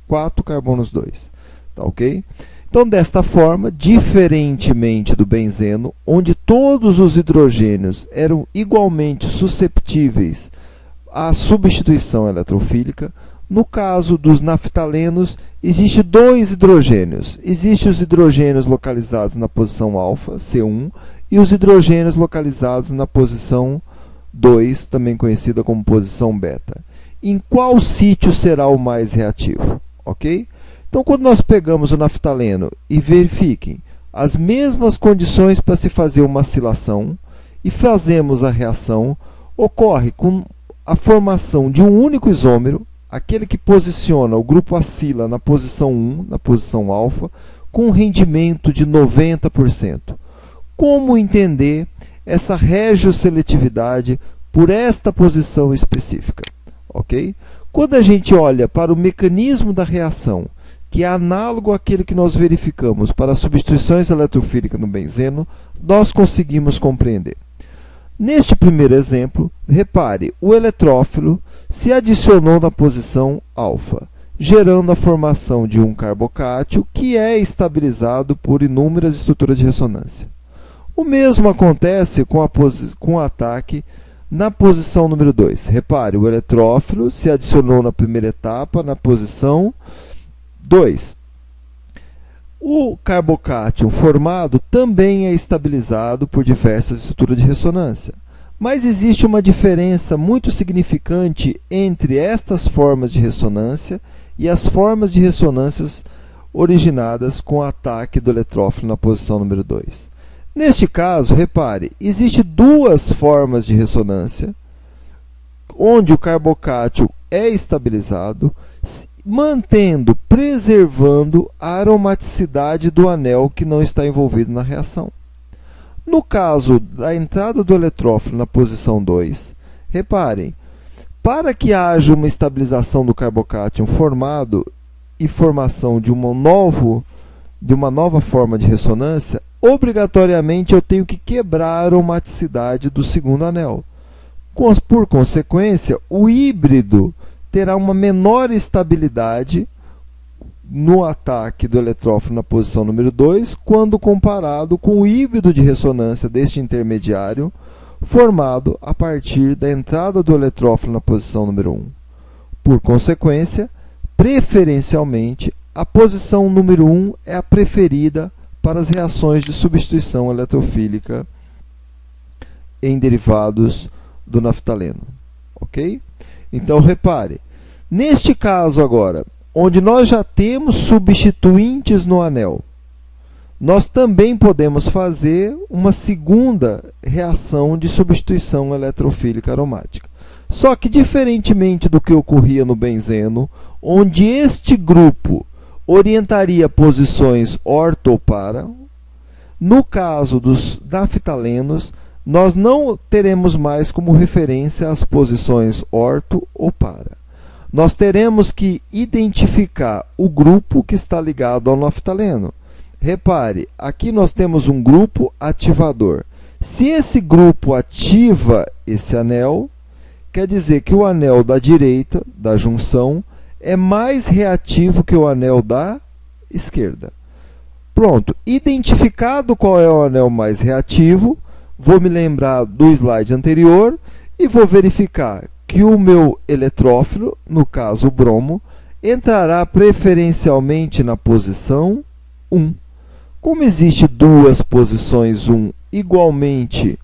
4 carbonos 2. Tá ok? Então, desta forma, diferentemente do benzeno, onde todos os hidrogênios eram igualmente susceptíveis à substituição eletrofílica, no caso dos naftalenos, existem 2 hidrogênios. Existem os hidrogênios localizados na posição alfa, C1, e os hidrogênios localizados na posição 2, também conhecida como posição beta. Em qual sítio será o mais reativo? Ok? Então, quando nós pegamos o naftaleno e verifiquem as mesmas condições para se fazer uma acilação e fazemos a reação, ocorre com a formação de um único isômero, aquele que posiciona o grupo acila na posição 1, na posição alfa, com um rendimento de 90%. Como entender essa regioseletividade por esta posição específica? Ok? Quando a gente olha para o mecanismo da reação, que é análogo àquele que nós verificamos para as substituições eletrofílicas no benzeno, nós conseguimos compreender. Neste primeiro exemplo, repare, o eletrófilo se adicionou na posição alfa, gerando a formação de um carbocátio que é estabilizado por inúmeras estruturas de ressonância. O mesmo acontece com o ataque na posição número 2. Repare, o eletrófilo se adicionou na primeira etapa, na posição 2. O carbocátion formado também é estabilizado por diversas estruturas de ressonância. Mas existe uma diferença muito significante entre estas formas de ressonância e as formas de ressonâncias originadas com o ataque do eletrófilo na posição número 2. Neste caso, repare, existem 2 formas de ressonância, onde o carbocátion é estabilizado, preservando a aromaticidade do anel que não está envolvido na reação. No caso da entrada do eletrófilo na posição 2, reparem, para que haja uma estabilização do carbocátion formado e formação de uma nova forma de ressonância, obrigatoriamente eu tenho que quebrar a aromaticidade do segundo anel. Por consequência, o híbrido terá uma menor estabilidade no ataque do eletrófilo na posição número 2, quando comparado com o híbrido de ressonância deste intermediário, formado a partir da entrada do eletrófilo na posição número 1. Por consequência, preferencialmente, a posição número 1 é a preferida para as reações de substituição eletrofílica em derivados do naftaleno. Ok? Então, repare, neste caso agora, onde nós já temos substituintes no anel, nós também podemos fazer uma segunda reação de substituição eletrofílica aromática. Só que, diferentemente do que ocorria no benzeno, onde este grupo orientaria posições orto ou para, no caso dos naftalenos, nós não teremos mais como referência as posições orto ou para. Nós teremos que identificar o grupo que está ligado ao naftaleno. Repare, aqui nós temos um grupo ativador. Se esse grupo ativa esse anel, quer dizer que o anel da direita, da junção, é mais reativo que o anel da esquerda. Pronto, identificado qual é o anel mais reativo, vou me lembrar do slide anterior e vou verificar que o meu eletrófilo, no caso o bromo, entrará preferencialmente na posição 1. Como existe 2 posições 1 igualmente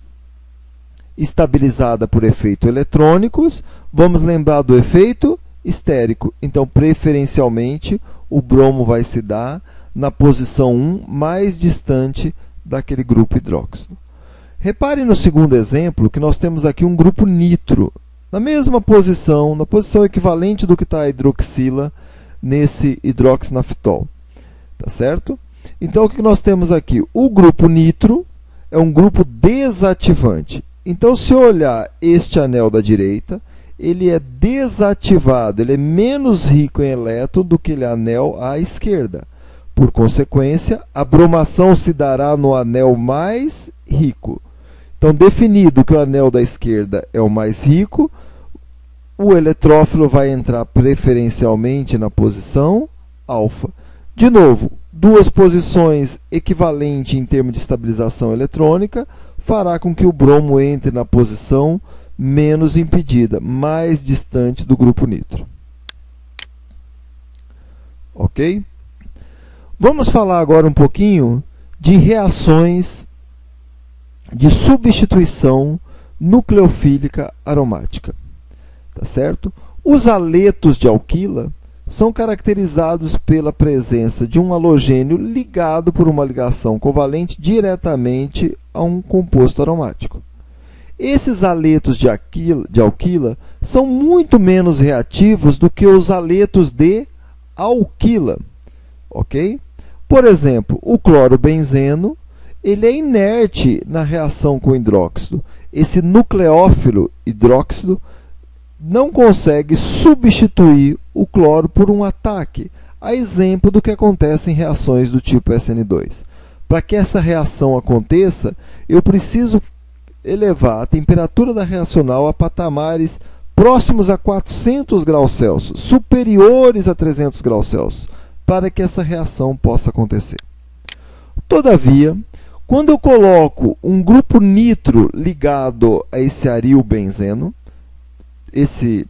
estabilizada por efeitos eletrônicos, vamos lembrar do efeito estérico. Então, preferencialmente, o bromo vai se dar na posição 1 mais distante daquele grupo hidróxido. Repare no segundo exemplo que nós temos aqui um grupo nitro, na mesma posição, na posição equivalente do que está a hidroxila nesse hidroxinaftol. Tá certo? Então, o que nós temos aqui? O grupo nitro é um grupo desativante. Então, se eu olhar este anel da direita, ele é desativado, ele é menos rico em elétron do que aquele anel à esquerda. Por consequência, a bromação se dará no anel mais rico. Então, definido que o anel da esquerda é o mais rico, o eletrófilo vai entrar preferencialmente na posição alfa. De novo, duas posições equivalentes em termos de estabilização eletrônica fará com que o bromo entre na posição menos impedida, mais distante do grupo nitro. Ok? Vamos falar agora um pouquinho de reações de substituição nucleofílica aromática. Tá certo? Os aletos de alquila são caracterizados pela presença de um halogênio ligado por uma ligação covalente diretamente a um composto aromático. Esses aletos de alquila são muito menos reativos do que os aletos de alquila. Ok? Por exemplo, o clorobenzeno ele é inerte na reação com hidróxido. Esse nucleófilo hidróxido não consegue substituir o cloro por um ataque, a exemplo do que acontece em reações do tipo SN2. Para que essa reação aconteça, eu preciso elevar a temperatura da reacional a patamares próximos a 400 graus Celsius, superiores a 300 graus Celsius, para que essa reação possa acontecer. Todavia, quando eu coloco um grupo nitro ligado a esse arilbenzeno, esse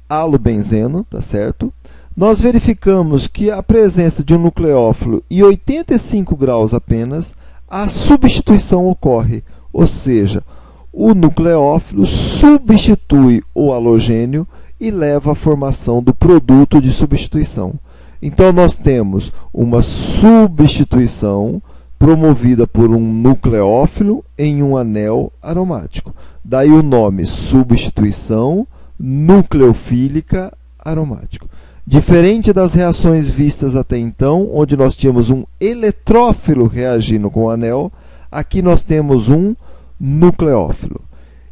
halobenzeno, tá certo? Nós verificamos que a presença de um nucleófilo e 85 graus apenas, a substituição ocorre, ou seja, o nucleófilo substitui o halogênio e leva à formação do produto de substituição. Então, nós temos uma substituição promovida por um nucleófilo em um anel aromático. Daí o nome substituição nucleofílica aromático. Diferente das reações vistas até então, onde nós tínhamos um eletrófilo reagindo com o anel, aqui nós temos um nucleófilo.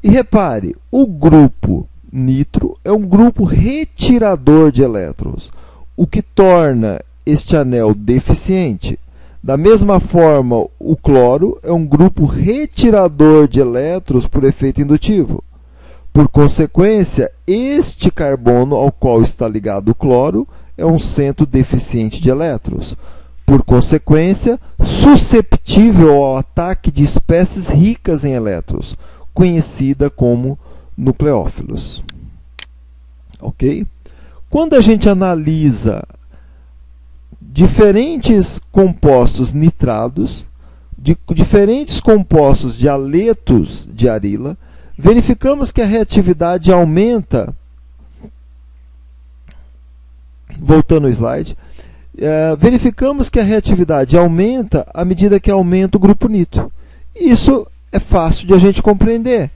E repare, o grupo nitro é um grupo retirador de elétrons, o que torna este anel deficiente. Da mesma forma, o cloro é um grupo retirador de elétrons por efeito indutivo. Por consequência, este carbono ao qual está ligado o cloro é um centro deficiente de elétrons. Por consequência, susceptível ao ataque de espécies ricas em elétrons, conhecida como nucleófilos. Ok? Quando a gente analisa diferentes compostos nitrados, diferentes compostos de aletos de arila, verificamos que a reatividade aumenta. Voltando ao slide, verificamos que a reatividade aumenta à medida que aumenta o grupo nitro. Isso é fácil de a gente compreender.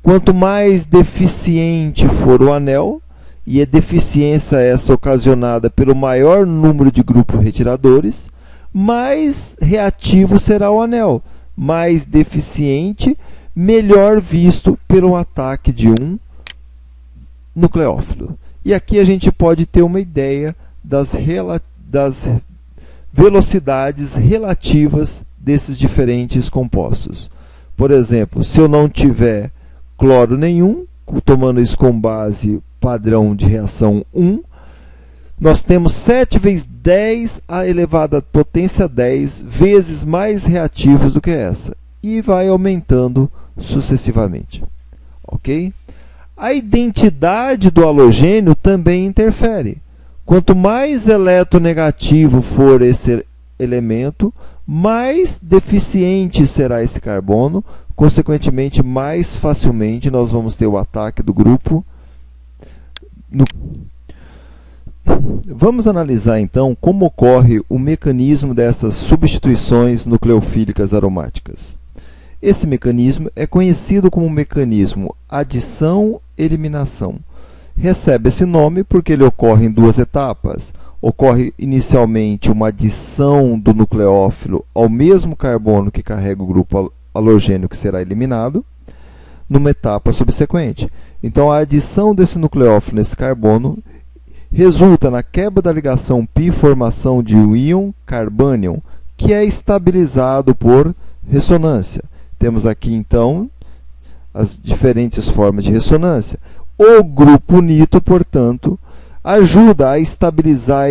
Quanto mais deficiente for o anel, e a deficiência essa ocasionada pelo maior número de grupos retiradores, mais reativo será o anel. Mais deficiente, melhor visto pelo ataque de um nucleófilo. E aqui a gente pode ter uma ideia das velocidades relativas desses diferentes compostos. Por exemplo, se eu não tiver cloro nenhum, tomando isso com base padrão de reação 1, nós temos 7 vezes 10 a elevada à potência 10 vezes mais reativos do que essa. E vai aumentando sucessivamente. Ok? A identidade do halogênio também interfere. Quanto mais eletronegativo for esse elemento, mais deficiente será esse carbono, consequentemente, mais facilmente nós vamos ter o ataque do grupo. Vamos analisar então como ocorre o mecanismo dessas substituições nucleofílicas aromáticas. Esse mecanismo é conhecido como mecanismo adição-eliminação. Recebe esse nome porque ele ocorre em duas etapas. Ocorre inicialmente uma adição do nucleófilo ao mesmo carbono que carrega o grupo halogênio que será eliminado, numa etapa subsequente. Então, a adição desse nucleófilo nesse carbono resulta na quebra da ligação π, formação de um íon carbânion, que é estabilizado por ressonância. Temos aqui, então, as diferentes formas de ressonância. O grupo nitro, portanto, ajuda a estabilizar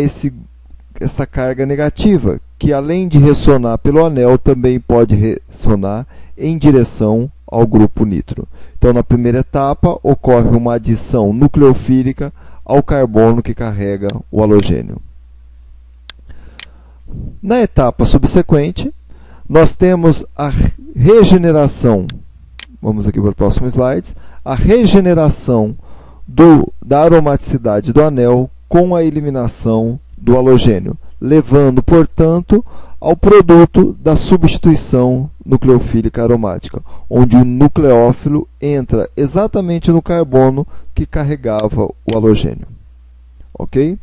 essa carga negativa, que além de ressonar pelo anel, também pode ressonar em direção ao grupo nitro. Então, na primeira etapa, ocorre uma adição nucleofílica ao carbono que carrega o halogênio. Na etapa subsequente, nós temos a regeneração, vamos aqui para o próximo slide, a regeneração da aromaticidade do anel com a eliminação do halogênio, levando, portanto, ao produto da substituição nucleofílica aromática, onde o nucleófilo entra exatamente no carbono que carregava o halogênio. Ok?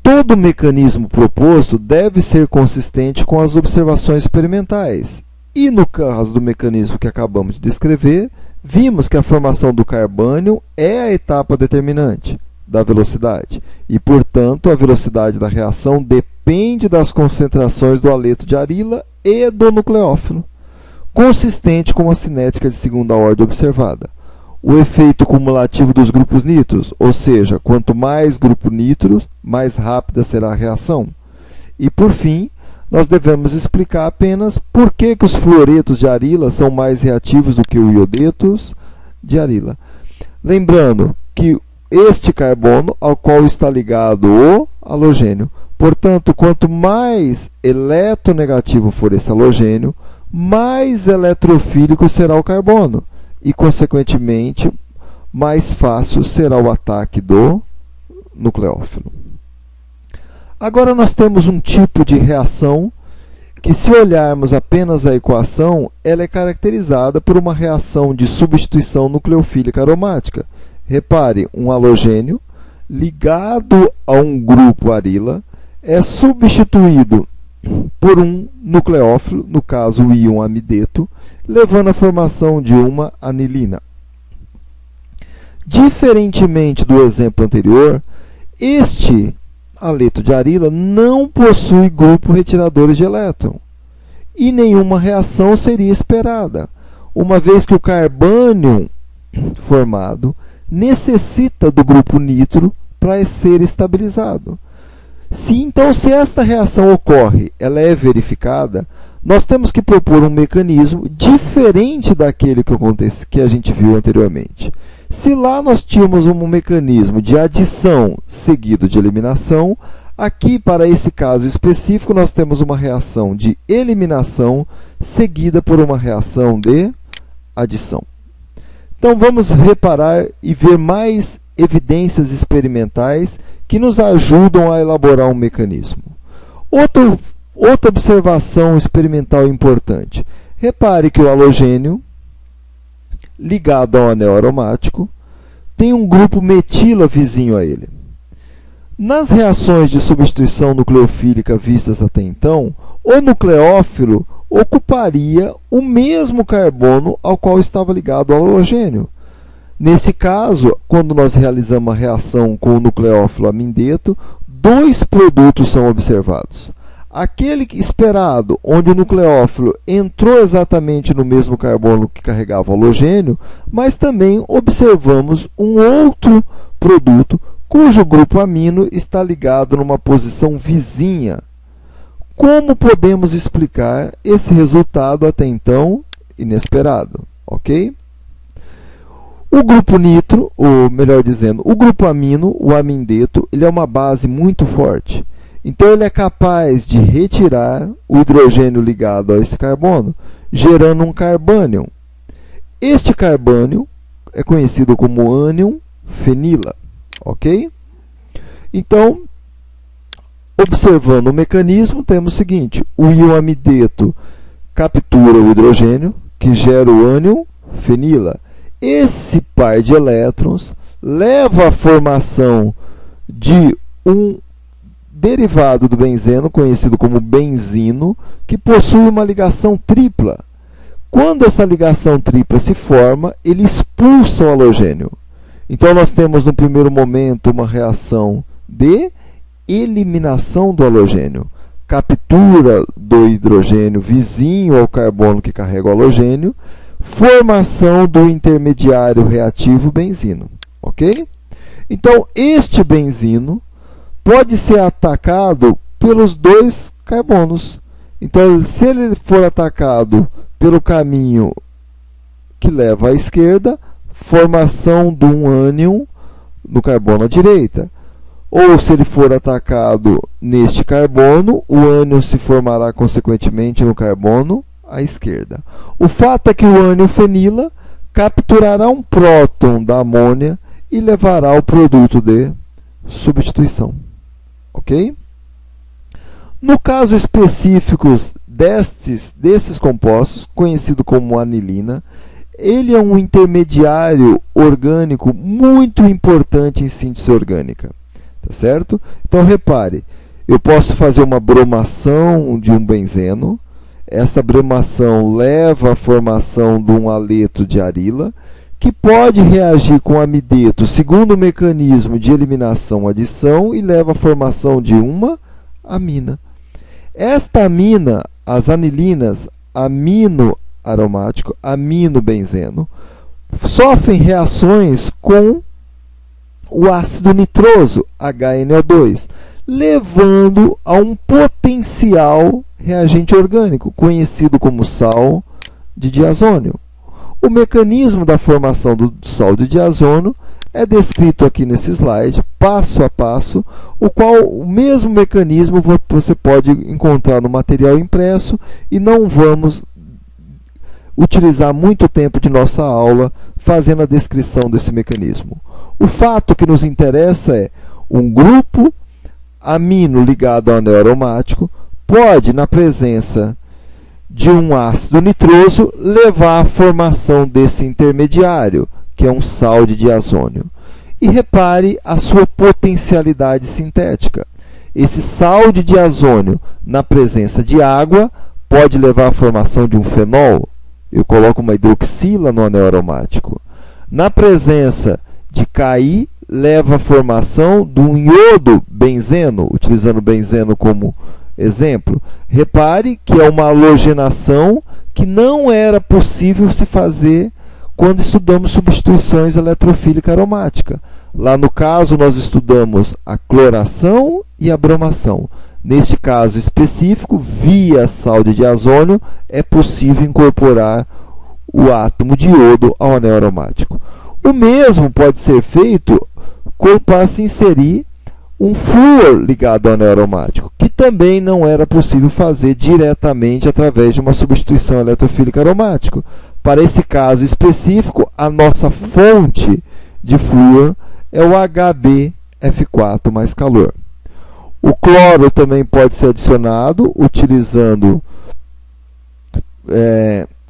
Todo o mecanismo proposto deve ser consistente com as observações experimentais. E no caso do mecanismo que acabamos de descrever, vimos que a formação do carbânio é a etapa determinante da velocidade. E, portanto, a velocidade da reação depende das concentrações do haleto de arila e do nucleófilo, consistente com a cinética de segunda ordem observada. O efeito cumulativo dos grupos nitros, ou seja, quanto mais grupo nitro, mais rápida será a reação. E, por fim, nós devemos explicar apenas por que os fluoretos de arila são mais reativos do que os iodetos de arila. Lembrando que este carbono ao qual está ligado o halogênio. Portanto, quanto mais eletronegativo for esse halogênio, mais eletrofílico será o carbono. E, consequentemente, mais fácil será o ataque do nucleófilo. Agora nós temos um tipo de reação que, se olharmos apenas a equação, ela é caracterizada por uma reação de substituição nucleofílica aromática. Repare, um halogênio ligado a um grupo arila é substituído por um nucleófilo, no caso o íon amideto, levando à formação de uma anilina. Diferentemente do exemplo anterior, este haleto de arila não possui grupo retiradores de elétron e nenhuma reação seria esperada, uma vez que o carbânio formado necessita do grupo nitro para ser estabilizado. Então, se esta reação ocorre, ela é verificada, nós temos que propor um mecanismo diferente daquele que a gente viu anteriormente. Se lá nós tínhamos um mecanismo de adição seguido de eliminação, aqui, para esse caso específico, nós temos uma reação de eliminação seguida por uma reação de adição. Então, vamos reparar e ver mais evidências experimentais que nos ajudam a elaborar um mecanismo. Outra observação experimental importante. Repare que o halogênio, ligado ao anel aromático, tem um grupo metila vizinho a ele. Nas reações de substituição nucleofílica vistas até então, o nucleófilo ocuparia o mesmo carbono ao qual estava ligado o halogênio. Nesse caso, quando nós realizamos a reação com o nucleófilo amideto, dois produtos são observados. Aquele esperado, onde o nucleófilo entrou exatamente no mesmo carbono que carregava o halogênio, mas também observamos um outro produto cujo grupo amino está ligado numa posição vizinha. Como podemos explicar esse resultado até então inesperado? Ok? O grupo nitro, ou melhor dizendo, o grupo amino, o amideto, ele é uma base muito forte. Então, ele é capaz de retirar o hidrogênio ligado a esse carbono, gerando um carbânion. Este carbânion é conhecido como ânion fenila, ok? Então, observando o mecanismo, temos o seguinte: o íon amideto captura o hidrogênio, que gera o ânion fenila. Esse par de elétrons leva à formação de um derivado do benzeno, conhecido como benzino, que possui uma ligação tripla. Quando essa ligação tripla se forma, ele expulsa o halogênio. Então, nós temos no primeiro momento uma reação de eliminação do halogênio, captura do hidrogênio vizinho ao carbono que carrega o halogênio, formação do intermediário reativo benzino, ok? Então, este benzino pode ser atacado pelos dois carbonos. Então, se ele for atacado pelo caminho que leva à esquerda, formação de um ânion no carbono à direita. Ou se ele for atacado neste carbono, o ânion se formará consequentemente no carbono à esquerda. O fato é que o ânion fenila capturará um próton da amônia e levará ao produto de substituição. Ok? No caso específico desses compostos, conhecido como anilina, ele é um intermediário orgânico muito importante em síntese orgânica. Tá certo? Então, repare, eu posso fazer uma bromação de um benzeno. Essa bromação leva à formação de um aleto de arila, que pode reagir com amideto segundo o mecanismo de eliminação-adição e leva à formação de uma amina. Esta amina, as anilinas aminoaromático, aminobenzeno, sofrem reações com o ácido nitroso, HNO2, levando a um potencial reagente orgânico, conhecido como sal de diazônio. O mecanismo da formação do sal de diazônio é descrito aqui nesse slide, passo a passo, o qual o mesmo mecanismo você pode encontrar no material impresso, e não vamos utilizar muito tempo de nossa aula fazendo a descrição desse mecanismo. O fato que nos interessa é um grupo amino ligado ao anel aromático pode, na presença de um ácido nitroso, levar à formação desse intermediário, que é um sal de diazônio. E repare a sua potencialidade sintética. Esse sal de diazônio, na presença de água, pode levar à formação de um fenol. Eu coloco uma hidroxila no anel aromático. Na presença de Ki, leva à formação de um iodo benzeno, utilizando o benzeno como exemplo. Repare que é uma halogenação que não era possível se fazer quando estudamos substituições eletrofílica aromática. Lá no caso, nós estudamos a cloração e a bromação. Neste caso específico, via sal de diazônio, é possível incorporar o átomo de iodo ao anel aromático. O mesmo pode ser feito para se inserir um flúor ligado ao anel aromático, que também não era possível fazer diretamente através de uma substituição eletrofílica aromática. Para esse caso específico, a nossa fonte de flúor é o HbF4 mais calor. O cloro também pode ser adicionado utilizando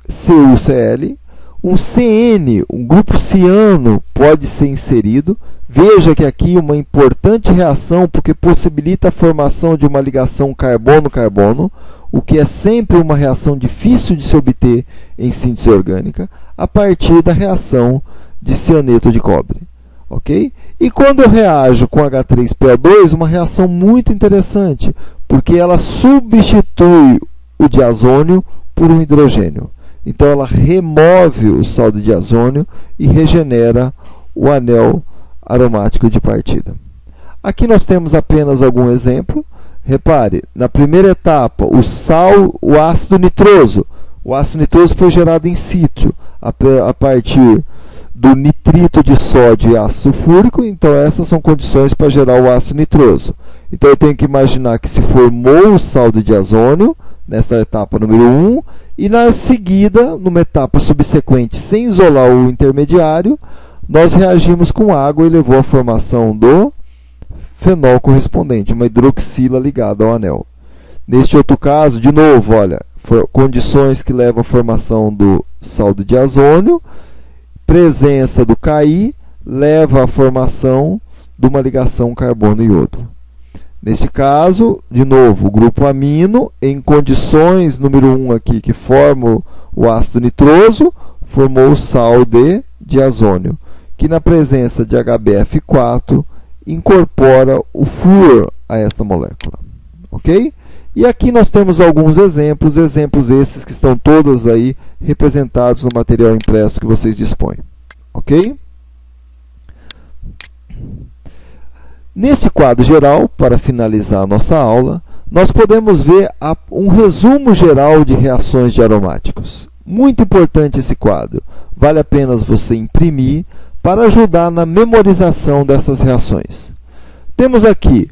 CuCl. Um CN, um grupo ciano, pode ser inserido. Veja que aqui uma importante reação, porque possibilita a formação de uma ligação carbono-carbono, o que é sempre uma reação difícil de se obter em síntese orgânica, a partir da reação de cianeto de cobre. Ok? E quando eu reajo com H3PO2, uma reação muito interessante, porque ela substitui o diazônio por um hidrogênio. Então, ela remove o sal de diazônio e regenera o anel aromático de partida. Aqui nós temos apenas algum exemplo. Repare, na primeira etapa, o ácido nitroso. O ácido nitroso foi gerado in situ, a partir do nitrito de sódio e ácido sulfúrico. Então, essas são condições para gerar o ácido nitroso. Então, eu tenho que imaginar que se formou o sal de diazônio, nesta etapa número 1, e na seguida, numa etapa subsequente, sem isolar o intermediário, nós reagimos com água e levou à formação do fenol correspondente, uma hidroxila ligada ao anel. Neste outro caso, de novo, olha, condições que levam à formação do sal de diazônio, presença do Ki leva à formação de uma ligação carbono-iodo. Neste caso, de novo, o grupo amino, em condições número 1 aqui, que forma o ácido nitroso, formou o sal de diazônio, que na presença de HBF4 incorpora o flúor a esta molécula. Ok? E aqui nós temos alguns exemplos esses que estão todos aí representados no material impresso que vocês dispõem. Ok? Nesse quadro geral, para finalizar a nossa aula, nós podemos ver um resumo geral de reações de aromáticos. Muito importante esse quadro. Vale a pena você imprimir para ajudar na memorização dessas reações. Temos aqui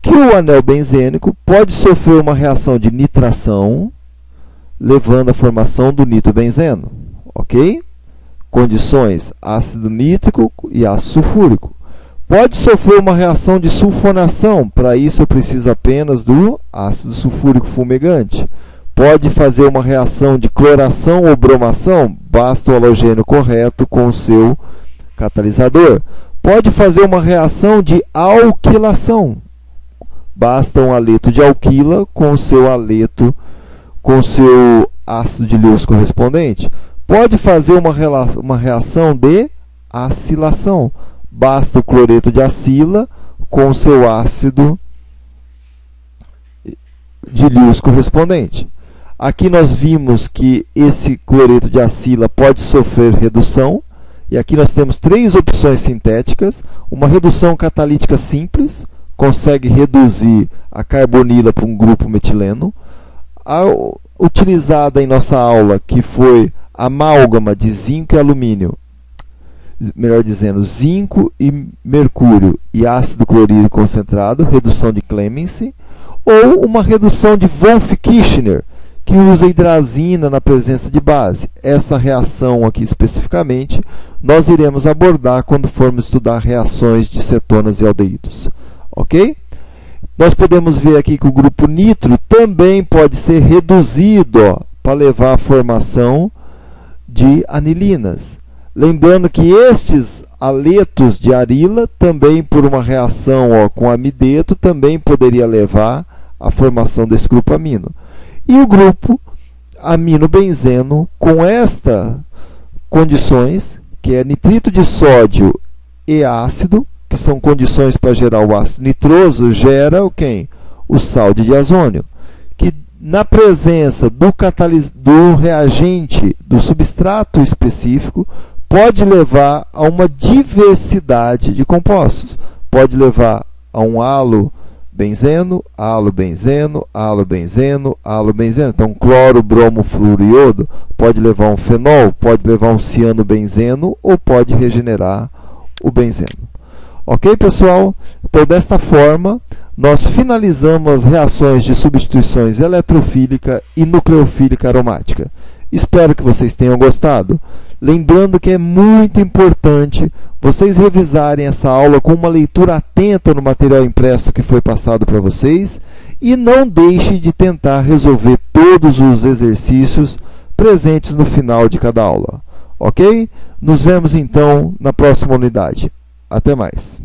que o anel benzênico pode sofrer uma reação de nitração, levando à formação do nitrobenzeno. Ok? Condições: ácido nítrico e ácido sulfúrico. Pode sofrer uma reação de sulfonação, para isso eu preciso apenas do ácido sulfúrico fumegante. Pode fazer uma reação de cloração ou bromação, basta o halogênio correto com o seu catalisador. Pode fazer uma reação de alquilação, basta um haleto de alquila com o seu ácido de Lewis correspondente. Pode fazer uma reação de acilação, basta o cloreto de acila com o seu ácido de Lewis correspondente. Aqui nós vimos que esse cloreto de acila pode sofrer redução, e aqui nós temos 3 opções sintéticas. Uma redução catalítica simples, consegue reduzir a carbonila para um grupo metileno. A utilizada em nossa aula, que foi amálgama de zinco e alumínio, melhor dizendo, zinco e mercúrio e ácido clorídrico concentrado, redução de Clemmensen, ou uma redução de Wolff-Kishner, que usa hidrazina na presença de base. Essa reação aqui especificamente nós iremos abordar quando formos estudar reações de cetonas e aldeídos. Ok? Nós podemos ver aqui que o grupo nitro também pode ser reduzido para levar à formação de anilinas. Lembrando que estes haletos de arila, também por uma reação com amideto, também poderia levar à formação desse grupo amino. E o grupo amino-benzeno, com estas condições, que é nitrito de sódio e ácido, que são condições para gerar o ácido nitroso, gera o sal de diazônio, que na presença do reagente, do substrato específico, pode levar a uma diversidade de compostos. Pode levar a um halo-benzeno, halo-benzeno, halo-benzeno, halo-benzeno. Então, cloro, bromo, fluoro e iodo pode levar a um fenol, pode levar a um ciano-benzeno ou pode regenerar o benzeno. Ok, pessoal? Então, desta forma, nós finalizamos as reações de substituições eletrofílica e nucleofílica aromática. Espero que vocês tenham gostado. Lembrando que é muito importante vocês revisarem essa aula com uma leitura atenta no material impresso que foi passado para vocês e não deixe de tentar resolver todos os exercícios presentes no final de cada aula. Ok? Nos vemos então na próxima unidade. Até mais!